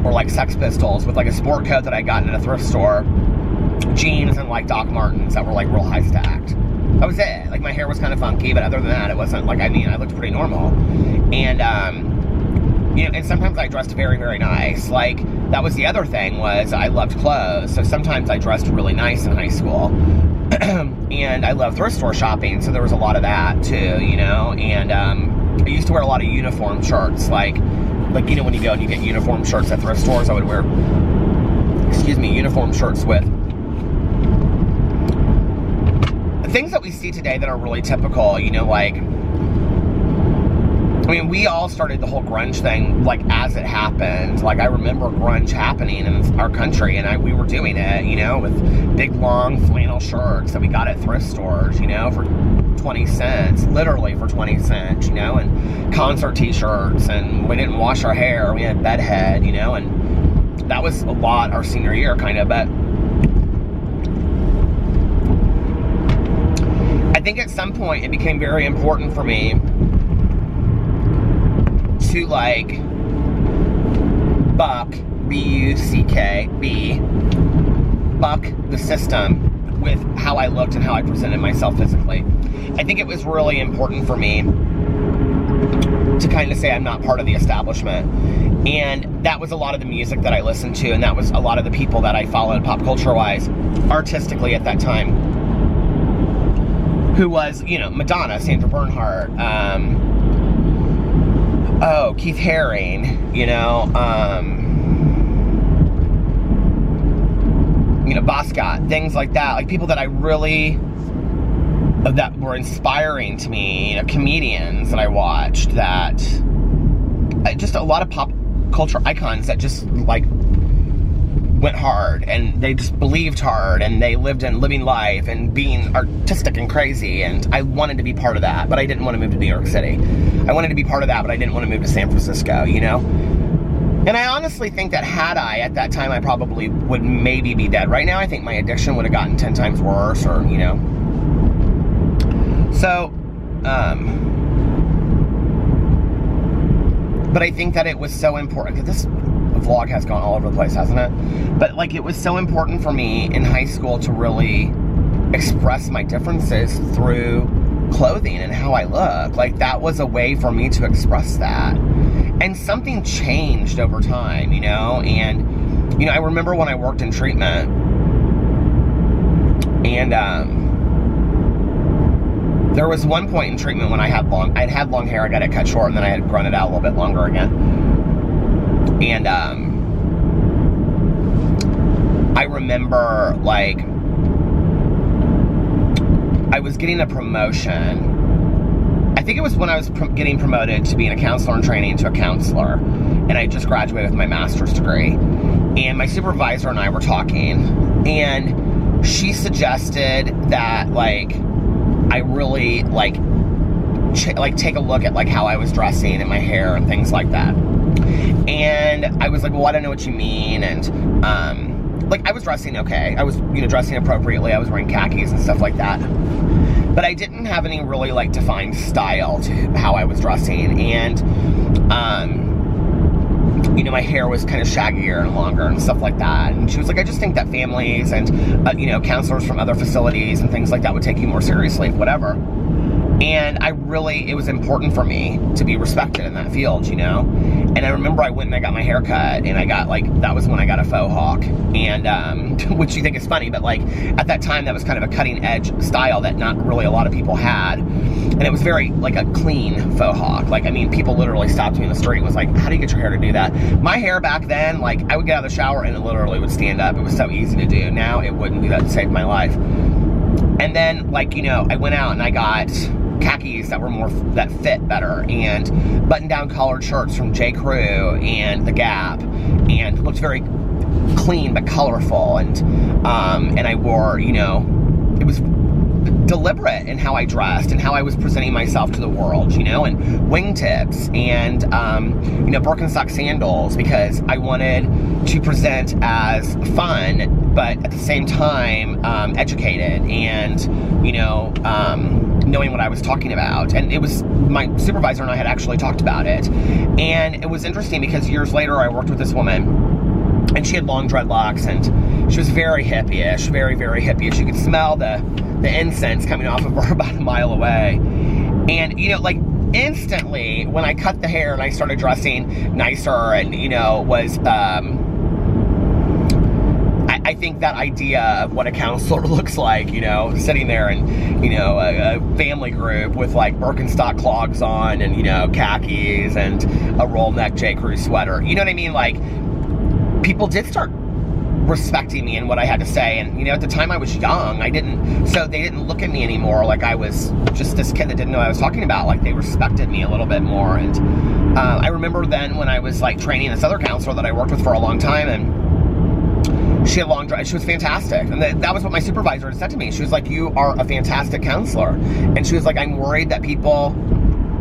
or like Sex Pistols with like a sport coat that I got in a thrift store, jeans, and like Doc Martens that were like real high stacked. That was it. Like, my hair was kind of funky, but other than that, it wasn't like, I mean, I looked pretty normal. And you know, and sometimes I dressed very, very nice. Like, that was the other thing, was I loved clothes. So sometimes I dressed really nice in high school. And I love thrift store shopping, so there was a lot of that too, you know. And I used to wear a lot of uniform shirts, like, you know, when you go and you get uniform shirts at thrift stores, I would wear, uniform shirts with things that we see today that are really typical, you know, like, I mean, we all started the whole grunge thing, like, as it happened. Like, I remember grunge happening in our country, and we were doing it, you know, with big, long flannel shirts that we got at thrift stores, you know, for 20 cents, literally for 20 cents, you know, and concert t-shirts, and we didn't wash our hair, we had bedhead, you know, and that was a lot our senior year, kind of. But I think at some point it became very important for me to, like, buck, B-U-C-K, buck the system with how I looked and how I presented myself physically. I think it was really important for me to kind of say I'm not part of the establishment. And that was a lot of the music that I listened to, and that was a lot of the people that I followed pop culture-wise, artistically at that time, who was, you know, Madonna, Sandra Bernhardt, Keith Haring, you know, Boscott, things like that, like people that I really, that were inspiring to me, you know, comedians that I watched, that, just a lot of pop culture icons that just, like, went hard, and they just believed hard, and they lived in living life and being artistic and crazy, and I wanted to be part of that, but I didn't want to move to New York City. I wanted to be part of that, but I didn't want to move to San Francisco, you know? And I honestly think that had I, at that time, I probably would maybe be dead. Right now, I think my addiction would have gotten 10 times worse, or, you know. So, but I think that it was so important, because this vlog has gone all over the place, hasn't it? But, like, it was so important for me in high school to really express my differences through clothing and how I look. Like, that was a way for me to express that. And something changed over time, you know? And, you know, I remember when I worked in treatment, and there was one point in treatment when I'd had long hair, I got it cut short, and then I had grown it out a little bit longer again. And I remember, like, I was getting a promotion. I think it was when I was getting promoted to being a counselor in training to a counselor, and I just graduated with my master's degree. And my supervisor and I were talking, and she suggested that, like, I really, like, take a look at like how I was dressing and my hair and things like that. And I was like, well, I don't know what you mean. And like I was dressing okay. I was, you know, dressing appropriately. I was wearing khakis and stuff like that. But I didn't have any really like defined style to how I was dressing. And you know, my hair was kind of shaggier and longer and stuff like that. And she was like, I just think that families and, you know, counselors from other facilities and things like that would take you more seriously, whatever. And it was important for me to be respected in that field, you know? And I remember I went and I got my hair cut, and I got that was when I got a faux hawk. And, which you think is funny, but like at that time that was kind of a cutting edge style that not really a lot of people had. And it was very like a clean faux hawk. Like, I mean, people literally stopped me in the street and was like, how do you get your hair to do that? My hair back then, like I would get out of the shower and it literally would stand up. It was so easy to do. Now it wouldn't do that to save my life. And then like, you know, I went out and I got khakis that fit better, and button-down collared shirts from J. Crew and The Gap, and looked very clean but colorful. And I wore, you know, it was deliberate in how I dressed and how I was presenting myself to the world, you know, and wingtips and, you know, Birkenstock sandals, because I wanted to present as fun, but at the same time, educated and, you know, knowing what I was talking about. And it was, my supervisor and I had actually talked about it. And it was interesting because years later I worked with this woman, and she had long dreadlocks, and she was very hippie-ish, very, very hippie-ish. You could smell the incense coming off of her about a mile away. And, you know, like, instantly, when I cut the hair and I started dressing nicer and, you know, was, I think that idea of what a counselor looks like, you know, sitting there and, you know, a family group with, like, Birkenstock clogs on and, you know, khakis and a roll neck J. Crew sweater. You know what I mean? Like, people did start respecting me and what I had to say. And, you know, at the time I was young, so they didn't look at me anymore like I was just this kid that didn't know what I was talking about. Like, they respected me a little bit more. And I remember then when I was, like, training this other counselor that I worked with for a long time, and she had long dreads. She was fantastic. And that was what my supervisor had said to me. She was like, you are a fantastic counselor. And she was like, I'm worried that people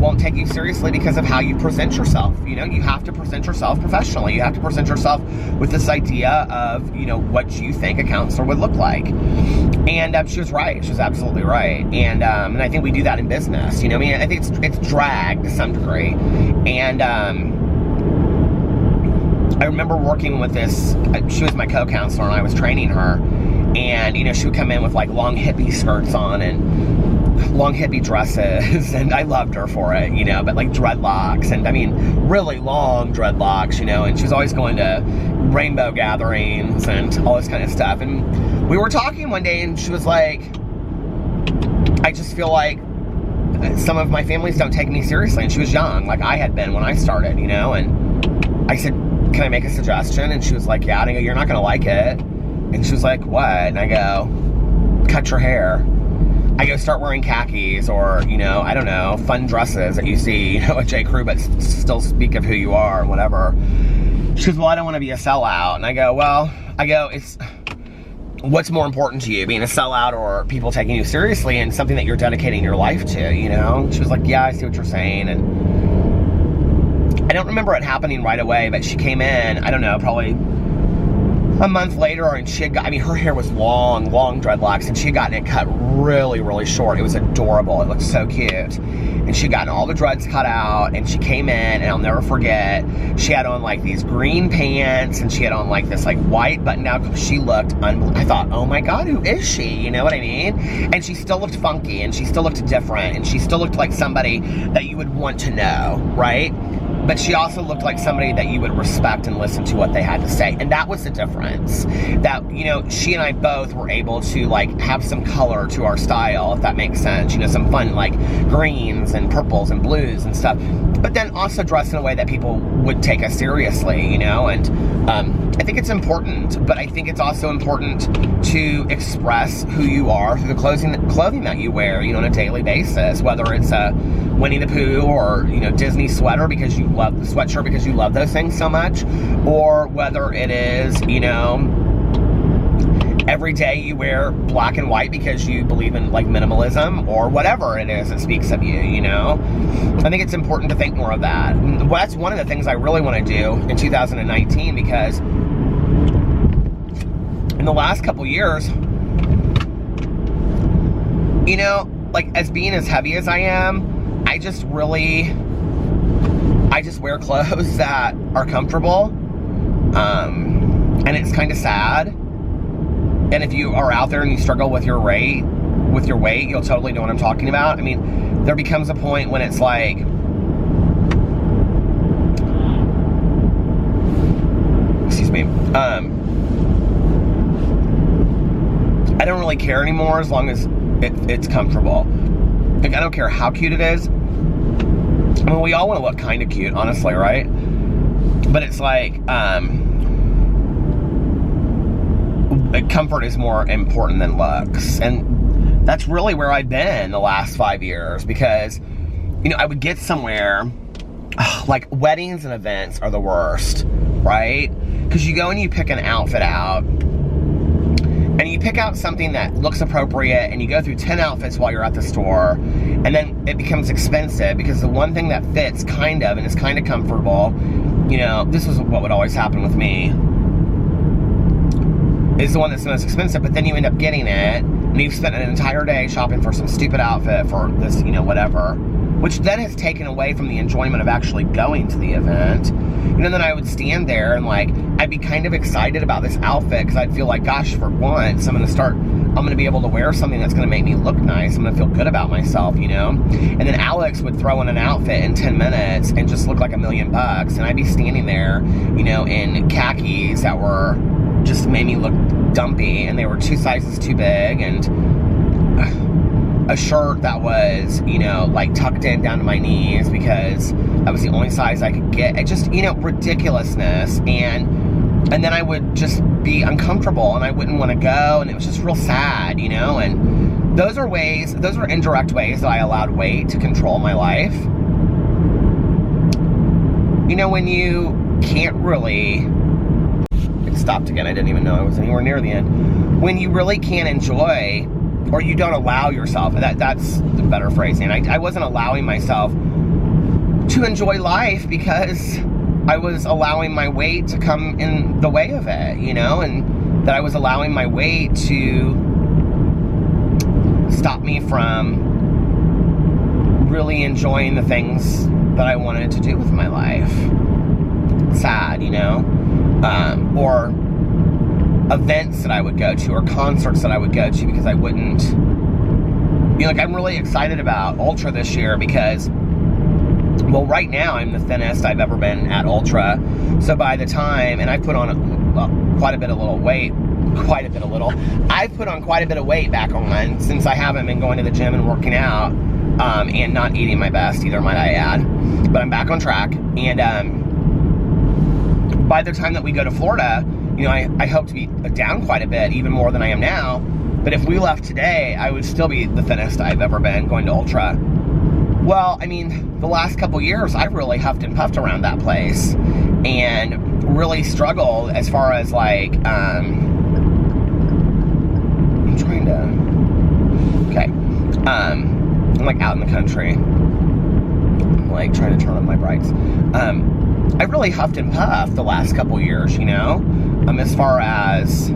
won't take you seriously because of how you present yourself. You know, you have to present yourself professionally. You have to present yourself with this idea of, you know, what you think a counselor would look like. And she was right. She was absolutely right. And I think we do that in business. You know, I mean, I think it's drag to some degree. And I remember working with this, she was my co-counselor and I was training her. And, you know, she would come in with like long hippie skirts on and long hippie dresses, and I loved her for it, you know, but like dreadlocks, and I mean really long dreadlocks, you know, and she was always going to rainbow gatherings and all this kind of stuff. And we were talking one day and she was like, I just feel like some of my families don't take me seriously. And she was young, like I had been when I started, you know. And I said, can I make a suggestion? And she was like, yeah. And I go, you're not gonna like it. And she was like, what? And I go, cut your hair. I go, start wearing khakis, or, you know, I don't know, fun dresses that you see, you know, at J. Crew, but still speak of who you are and whatever. She goes, well, I don't want to be a sellout. And I go, it's, what's more important to you, being a sellout or people taking you seriously and something that you're dedicating your life to, you know? She was like, yeah, I see what you're saying. And I don't remember it happening right away, but she came in, I don't know, probably a month later, and she had got, I mean, her hair was long dreadlocks, and she had gotten it cut really, really short. It was adorable. It looked so cute. And she had gotten all the dreads cut out, and she came in, and I'll never forget, she had on like these green pants, and she had on like this like white button down. She looked I thought, oh my God, who is she? You know what I mean? And she still looked funky, and she still looked different, and she still looked like somebody that you would want to know, right? But she also looked like somebody that you would respect and listen to what they had to say. And that was the difference. That, you know, she and I both were able to, like, have some color to our style, if that makes sense. You know, some fun, like, greens and purples and blues and stuff. But then also dress in a way that people would take us seriously, you know? And I think it's important, but I think it's also important to express who you are through the clothing that you wear, you know, on a daily basis. Whether it's a Winnie the Pooh or, you know, Disney sweater because you love the sweatshirt because you love those things so much, or whether it is, you know, every day you wear black and white because you believe in like minimalism or whatever it is that speaks of you, you know? I think it's important to think more of that. And that's one of the things I really want to do in 2019, because in the last couple years, you know, like as being as heavy as I am, I just wear clothes that are comfortable. And it's kind of sad. And if you are out there and you struggle with your weight, you'll totally know what I'm talking about. I mean, there becomes a point when it's like, excuse me, I don't really care anymore as long as it's comfortable. Like, I don't care how cute it is. I mean, we all want to look kind of cute, honestly, right? But it's like, comfort is more important than looks. And that's really where I've been the last 5 years, because, you know, I would get somewhere, like weddings and events are the worst, right? Because you go and you pick an outfit out, and you pick out something that looks appropriate, and you go through 10 outfits while you're at the store, and then it becomes expensive because the one thing that fits kind of and is kind of comfortable, you know, this was what would always happen with me, is the one that's the most expensive, but then you end up getting it, and you've spent an entire day shopping for some stupid outfit for this, you know, whatever, which then has taken away from the enjoyment of actually going to the event. You know, then I would stand there and like, I'd be kind of excited about this outfit because I'd feel like, gosh, for once, I'm going to be able to wear something that's going to make me look nice. I'm going to feel good about myself, you know? And then Alex would throw in an outfit in 10 minutes and just look like $1,000,000. And I'd be standing there, you know, in khakis that were just made me look dumpy, and they were 2 sizes too big, and a shirt that was, you know, like tucked in down to my knees because that was the only size I could get. It just, you know, ridiculousness. And then I would just be uncomfortable and I wouldn't want to go, and it was just real sad, you know? And those are indirect ways that I allowed weight to control my life. You know, when you can't really... It stopped again. I didn't even know I was anywhere near the end. When you really can't enjoy, or you don't allow yourself, that's the better phrasing. I wasn't allowing myself to enjoy life because I was allowing my weight to come in the way of it, you know, and that I was allowing my weight to stop me from really enjoying the things that I wanted to do with my life. Sad, you know, or events that I would go to, or concerts that I would go to, because I wouldn't, you know, like I'm really excited about Ultra this year because, well, right now I'm the thinnest I've ever been at Ultra. So by the time, and I put on quite a bit of weight I've put on quite a bit of weight back on since I haven't been going to the gym and working out, and not eating my best either, might I add. But I'm back on track, and by the time that we go to Florida, you know, I hope to be down quite a bit, even more than I am now. But if we left today, I would still be the thinnest I've ever been going to Ultra. Well, I mean, the last couple years, I've really huffed and puffed around that place and really struggled as far as like, I'm trying to, okay. I'm like out in the country. I'm like trying to turn on my brights. I really huffed and puffed the last couple years, you know, as far as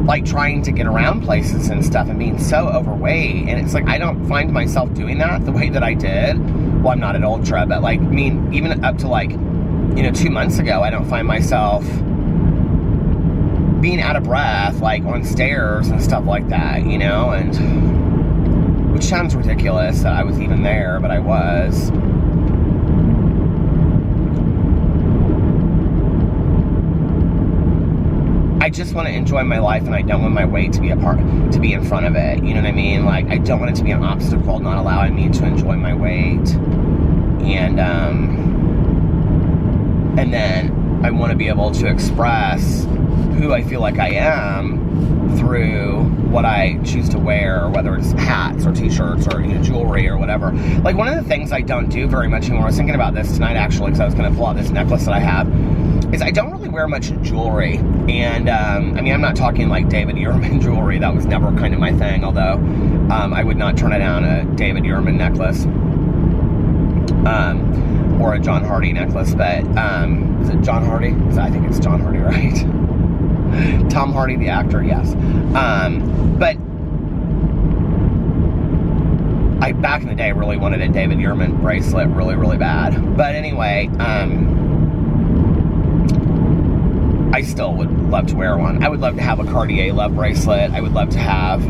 like trying to get around places and stuff and being so overweight. And it's like, I don't find myself doing that the way that I did. Well, I'm not at Ultra, but like, I mean, even up to like, you know, 2 months ago, I don't find myself being out of breath, like on stairs and stuff like that, you know, and which sounds ridiculous that I was even there, but I was. I just want to enjoy my life, and I don't want my weight to be in front of it. You know what I mean? Like, I don't want it to be an obstacle, not allowing me to enjoy my weight. And then I want to be able to express who I feel like I am through what I choose to wear, whether it's hats or t-shirts or, you know, jewelry or whatever. Like, one of the things I don't do very much anymore, I was thinking about this tonight actually, because I was going to pull out this necklace that I have. is I don't really wear much jewelry. And, I mean, I'm not talking like David Yurman jewelry. That was never kind of my thing, although I would not turn it down a David Yurman necklace. Or a John Hardy necklace, but, is it John Hardy? I think it's John Hardy, right? Tom Hardy, the actor, yes. But I, back in the day, really wanted a David Yurman bracelet really, really bad. But anyway, I still would love to wear one. I would love to have a Cartier love bracelet. I would love to have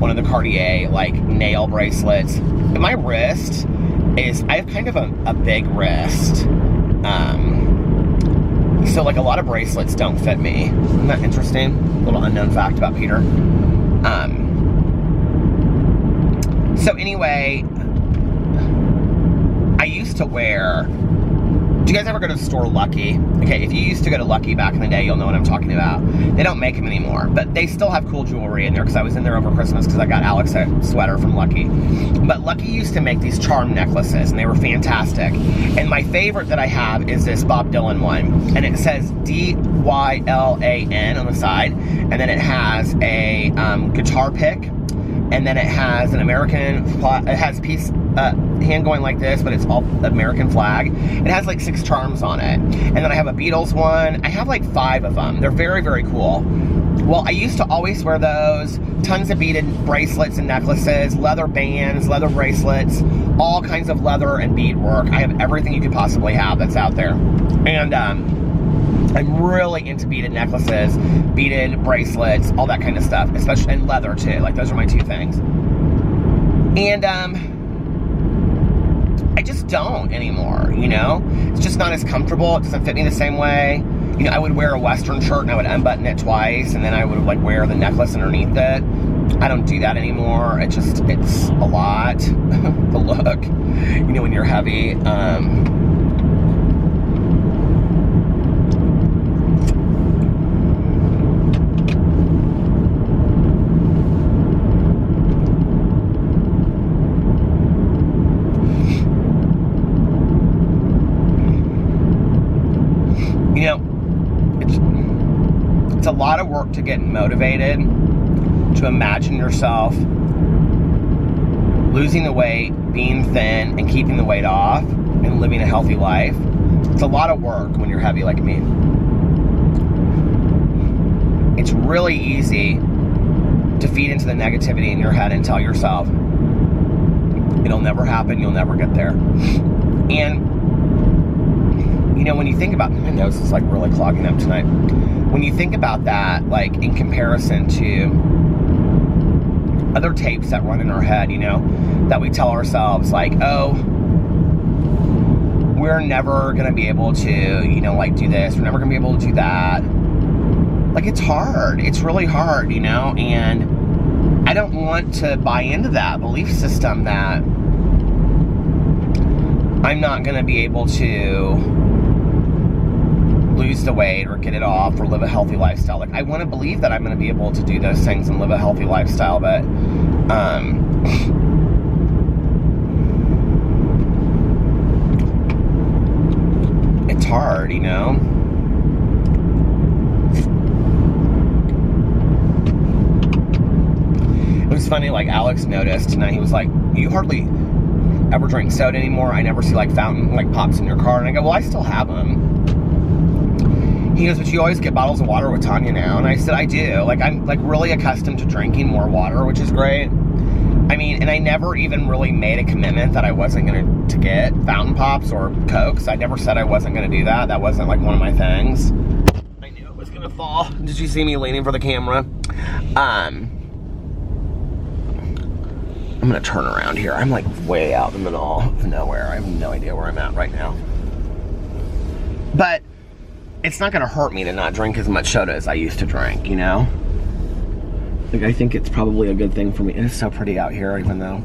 one of the Cartier, like, nail bracelets. And my wrist is, I have kind of a big wrist. So, like, a lot of bracelets don't fit me. Isn't that interesting? A little unknown fact about Peter. So anyway, I used to wear... Do you guys ever go to the store Lucky? Okay, if you used to go to Lucky back in the day, you'll know what I'm talking about. They don't make them anymore, but they still have cool jewelry in there, because I was in there over Christmas because I got Alex a sweater from Lucky. But Lucky used to make these charm necklaces, and they were fantastic. And my favorite that I have is this Bob Dylan one, and it says D-Y-L-A-N on the side, and then it has a guitar pick, and then it has an American, it has a piece, hand going like this, but it's all American flag. It has like 6 charms on it. And then I have a Beatles one. I have like 5 of them. They're very, very cool. Well, I used to always wear those. Tons of beaded bracelets and necklaces, leather bands, leather bracelets, all kinds of leather and bead work. I have everything you could possibly have that's out there. And I'm really into beaded necklaces, beaded bracelets, all that kind of stuff, especially, and leather too. Like, those are my 2 things. And I just don't anymore, you know? It's just not as comfortable. It doesn't fit me the same way. You know, I would wear a Western shirt and I would unbutton it twice, and then I would, like, wear the necklace underneath it. I don't do that anymore. It's a lot. The look, you know, when you're heavy. You know, it's a lot of work to get motivated, to imagine yourself losing the weight, being thin, and keeping the weight off, and living a healthy life. It's a lot of work when you're heavy like me. It's really easy to feed into the negativity in your head and tell yourself, it'll never happen, you'll never get there. And you know, when you think about, my nose is like really clogging up tonight. When you think about that, like in comparison to other tapes that run in our head, you know, that we tell ourselves like, oh, we're never going to be able to, you know, like do this. We're never going to be able to do that. Like, it's hard. It's really hard, you know, and I don't want to buy into that belief system that I'm not going to be able to lose the weight or get it off or live a healthy lifestyle. Like, I want to believe that I'm going to be able to do those things and live a healthy lifestyle, but it's hard, you know? It was funny, like, Alex noticed tonight, he was like, you hardly ever drink soda anymore. I never see, like, fountain, like, pops in your car. And I go, well, I still have them. He goes, but you always get bottles of water with Tanya now. And I said, I do. Like, I'm, like, really accustomed to drinking more water, which is great. I mean, and I never even really made a commitment that I wasn't going to get fountain pops or Cokes. I never said I wasn't going to do that. That wasn't, like, one of my things. I knew it was going to fall. Did you see me leaning for the camera? I'm going to turn around here. I'm, like, way out in the middle of nowhere. I have no idea where I'm at right now. But it's not going to hurt me to not drink as much soda as I used to drink, you know? Like, I think it's probably a good thing for me. It is so pretty out here, even though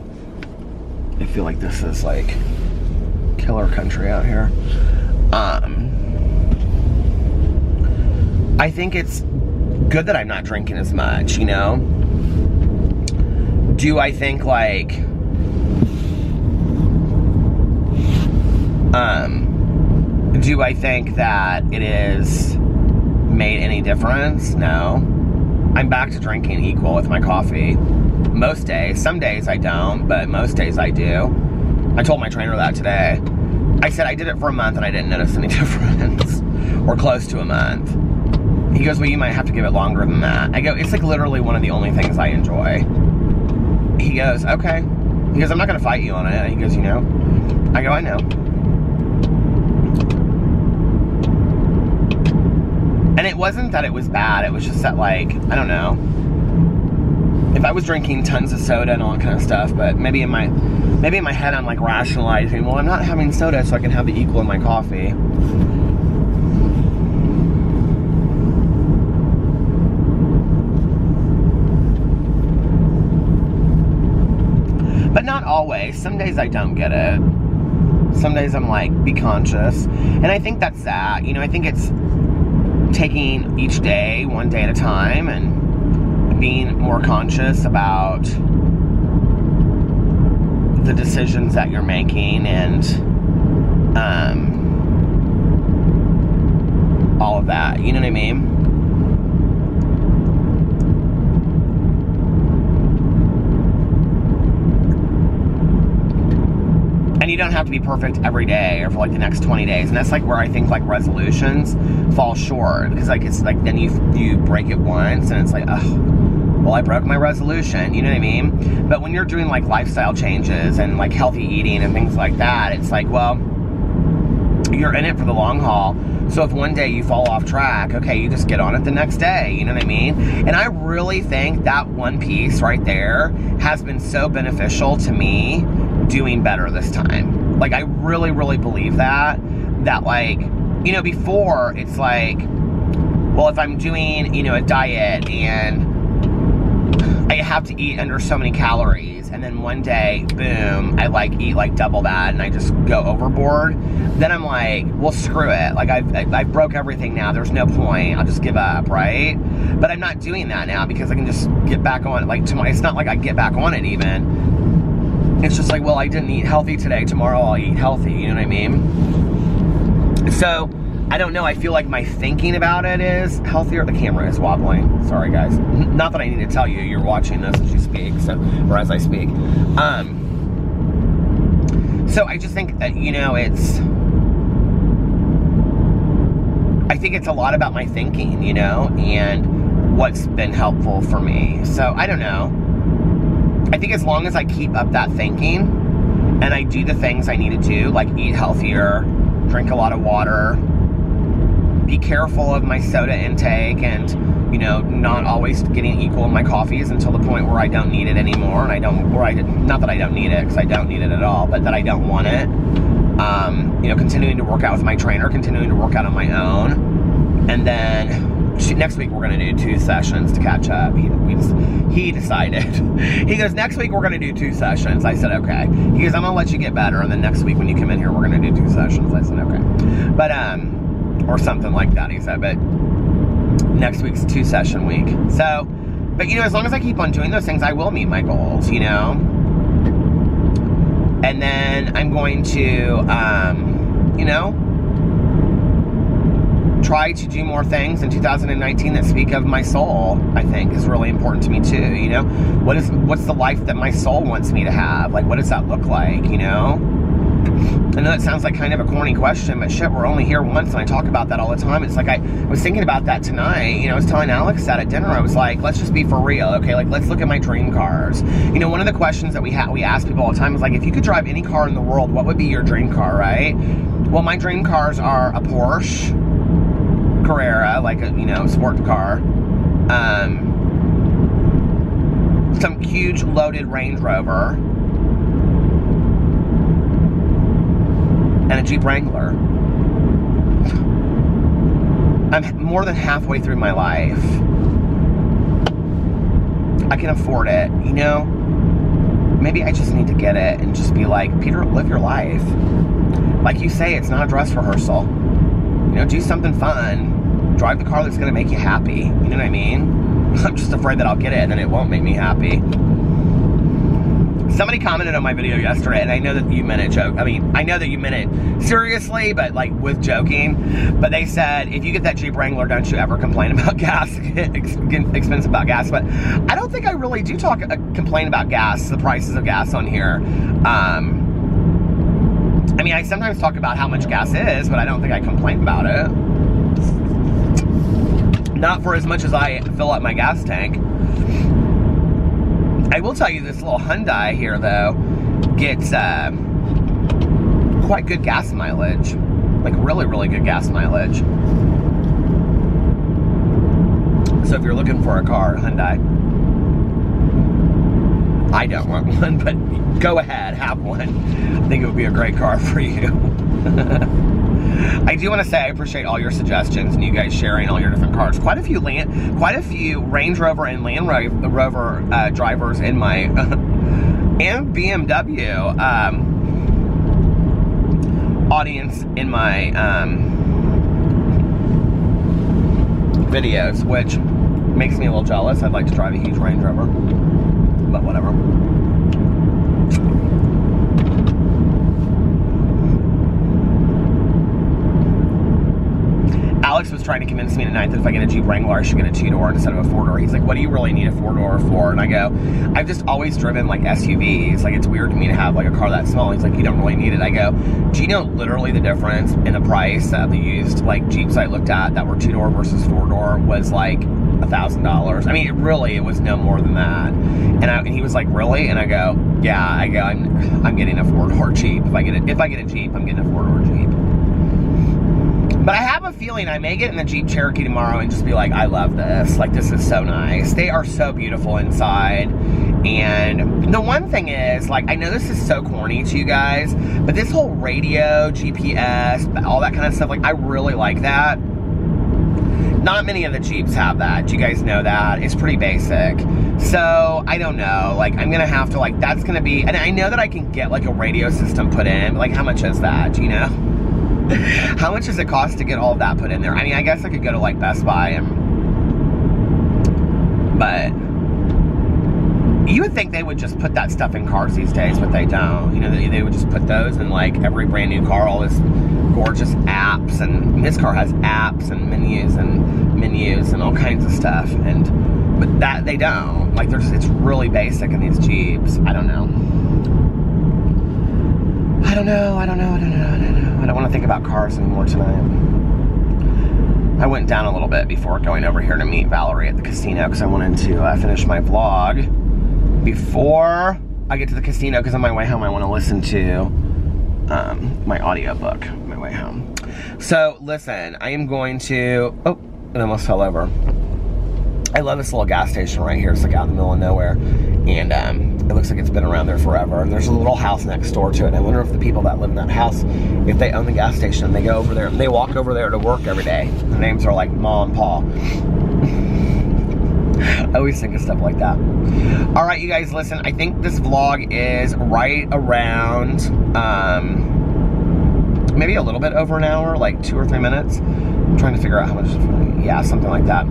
I feel like this is, like, killer country out here. I think it's good that I'm not drinking as much, you know? Do I think, like, Do I think that it is made any difference? No. I'm back to drinking equal with my coffee. Most days. Some days I don't, but most days I do. I told my trainer that today. I said I did it for a month and I didn't notice any difference. Or close to a month. He goes, well, you might have to give it longer than that. I go, it's like literally one of the only things I enjoy. He goes, okay. He goes, I'm not going to fight you on it. And he goes, you know. I go, I know. And it wasn't that it was bad. It was just that, like, I don't know. If I was drinking tons of soda and all that kind of stuff, but maybe in my head I'm like rationalizing, well, I'm not having soda so I can have the equal in my coffee. But not always. Some days I don't get it. Some days I'm like, be conscious. And I think that's that. You know, I think it's taking each day, one day at a time, and being more conscious about the decisions that you're making and all of that. You know what I mean? And you don't have to be perfect every day or for like the next 20 days. And that's like where I think like resolutions fall short. Because like it's like then you break it once and it's like, oh, well, I broke my resolution. You know what I mean? But when you're doing like lifestyle changes and like healthy eating and things like that, it's like, well, you're in it for the long haul. So if one day you fall off track, okay, you just get on it the next day. You know what I mean? And I really think that one piece right there has been so beneficial to me doing better this time. Like, I really, really believe that like, you know, before it's like, well, if I'm doing, you know, a diet and I have to eat under so many calories and then one day, boom, I like eat like double that and I just go overboard, then I'm like, well, screw it. Like I've broke everything now. There's no point. I'll just give up, right? But I'm not doing that now because I can just get back on it. Like tomorrow, it's not like I get back on it even. It's just like, well, I didn't eat healthy today. Tomorrow I'll eat healthy. You know what I mean? So, I don't know. I feel like my thinking about it is healthier. The camera is wobbling. Sorry, guys. Not that I need to tell you. You're watching this as you speak, or as I speak. So, I just think that, you know, I think it's a lot about my thinking, you know, and what's been helpful for me. So, I don't know. I think as long as I keep up that thinking and I do the things I need to do, like eat healthier, drink a lot of water, be careful of my soda intake and, you know, not always getting equal in my coffees until the point where I don't need it anymore. And not that I don't need it, because I don't need it at all, but that I don't want it. You know, continuing to work out with my trainer, continuing to work out on my own. And then next week we're going to do 2 sessions to catch up. He decided. He goes, next week we're going to do 2 sessions. I said, okay. He goes, I'm going to let you get better, and then next week when you come in here, we're going to do 2 sessions. I said, okay. But, or something like that, he said. But next week's 2-session week. So, but, you know, as long as I keep on doing those things, I will meet my goals, you know? And then I'm going to, you know, try to do more things in 2019 that speak of my soul. I think is really important to me too. You know, what's the life that my soul wants me to have? Like, what does that look like? You know, I know that sounds like kind of a corny question, but shit, we're only here once, and I talk about that all the time. It's like I was thinking about that tonight. You know, I was telling Alex that at dinner. I was like, let's just be for real, okay? Like, let's look at my dream cars. You know, one of the questions that we ask people all the time is like, if you could drive any car in the world, what would be your dream car, right? Well, my dream cars are a Porsche Carrera, like a, you know, sport car, some huge loaded Range Rover, and a Jeep Wrangler. I'm more than halfway through my life. I can afford it, you know? Maybe I just need to get it and just be like, Peter, live your life. Like you say, it's not a dress rehearsal. You know, do something fun. Drive the car that's going to make you happy. You know what I mean? I'm just afraid that I'll get it and then it won't make me happy. Somebody commented on my video yesterday, and I know that you meant it I mean, I know that you meant it seriously, but like with joking. But they said, if you get that Jeep Wrangler, don't you ever complain about gas, expensive about gas. But I don't think I really do complain about gas, the prices of gas on here. I mean, I sometimes talk about how much gas is, but I don't think I complain about it. Not for as much as I fill up my gas tank. I will tell you, this little Hyundai here, though, gets quite good gas mileage. Like, really, really good gas mileage. So if you're looking for a car, Hyundai. I don't want one, but go ahead, have one. I think it would be a great car for you. I do want to say I appreciate all your suggestions and you guys sharing all your different cars. Quite a few Range Rover and Land Rover drivers in my and BMW audience in my videos, which makes me a little jealous. I'd like to drive a huge Range Rover, but whatever. Alex was trying to convince me tonight that if I get a Jeep Wrangler, I should get a 2-door instead of a 4-door. He's like, what do you really need a 4-door for? And I go, I've just always driven like SUVs. Like, it's weird to me to have like a car that small. He's like, you don't really need it. I go, do you know literally the difference in the price of the used like Jeeps I looked at that were 2-door versus 4-door was like $1,000. I mean, it was no more than that. And he was like, really? And I go, yeah. I go, I'm getting a 4-door Jeep. If I get a Jeep, I'm getting a 4-door Jeep. But I have a feeling I may get in the Jeep Cherokee tomorrow and just be like, I love this. Like, this is so nice. They are so beautiful inside. And the one thing is, like, I know this is so corny to you guys, but this whole radio, GPS, all that kind of stuff, like, I really like that. Not many of the Jeeps have that. Do you guys know that? It's pretty basic. So, I don't know. Like, I'm going to have to, like, that's going to be, and I know that I can get, like, a radio system put in. Like, how much is that? Do you know? How much does it cost to get all of that put in there? I mean, I guess I could go to like Best Buy but you would think they would just put that stuff in cars these days, but they don't. You know, they would just put those in like every brand new car, all this gorgeous apps, and this car has apps and menus and all kinds of stuff. But that they don't. Like, it's really basic in these Jeeps. I don't know. I don't want to think about cars anymore tonight. I went down a little bit before going over here to meet Valerie at the casino because I wanted to finish my vlog before I get to the casino, because on my way home I want to listen to my audiobook on my way home. So listen, I am going to, oh, it almost fell over. I love this little gas station right here. It's like out in the middle of nowhere, and it looks like it's been around there forever. And there's a little house next door to it. And I wonder if the people that live in that house, if they own the gas station, and they go over there, and they walk over there to work every day. Their names are like Ma and Pa. I always think of stuff like that. All right, you guys, listen. I think this vlog is right around maybe a little bit over an hour, like 2 or 3 minutes. I'm trying to figure out how much, yeah, something like that.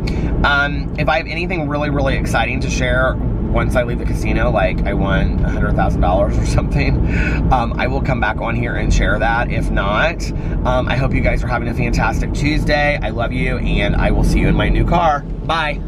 If I have anything really, really exciting to share once I leave the casino, like I won $100,000 or something, I will come back on here and share that. If not, I hope you guys are having a fantastic Tuesday. I love you, and I will see you in my new car. Bye.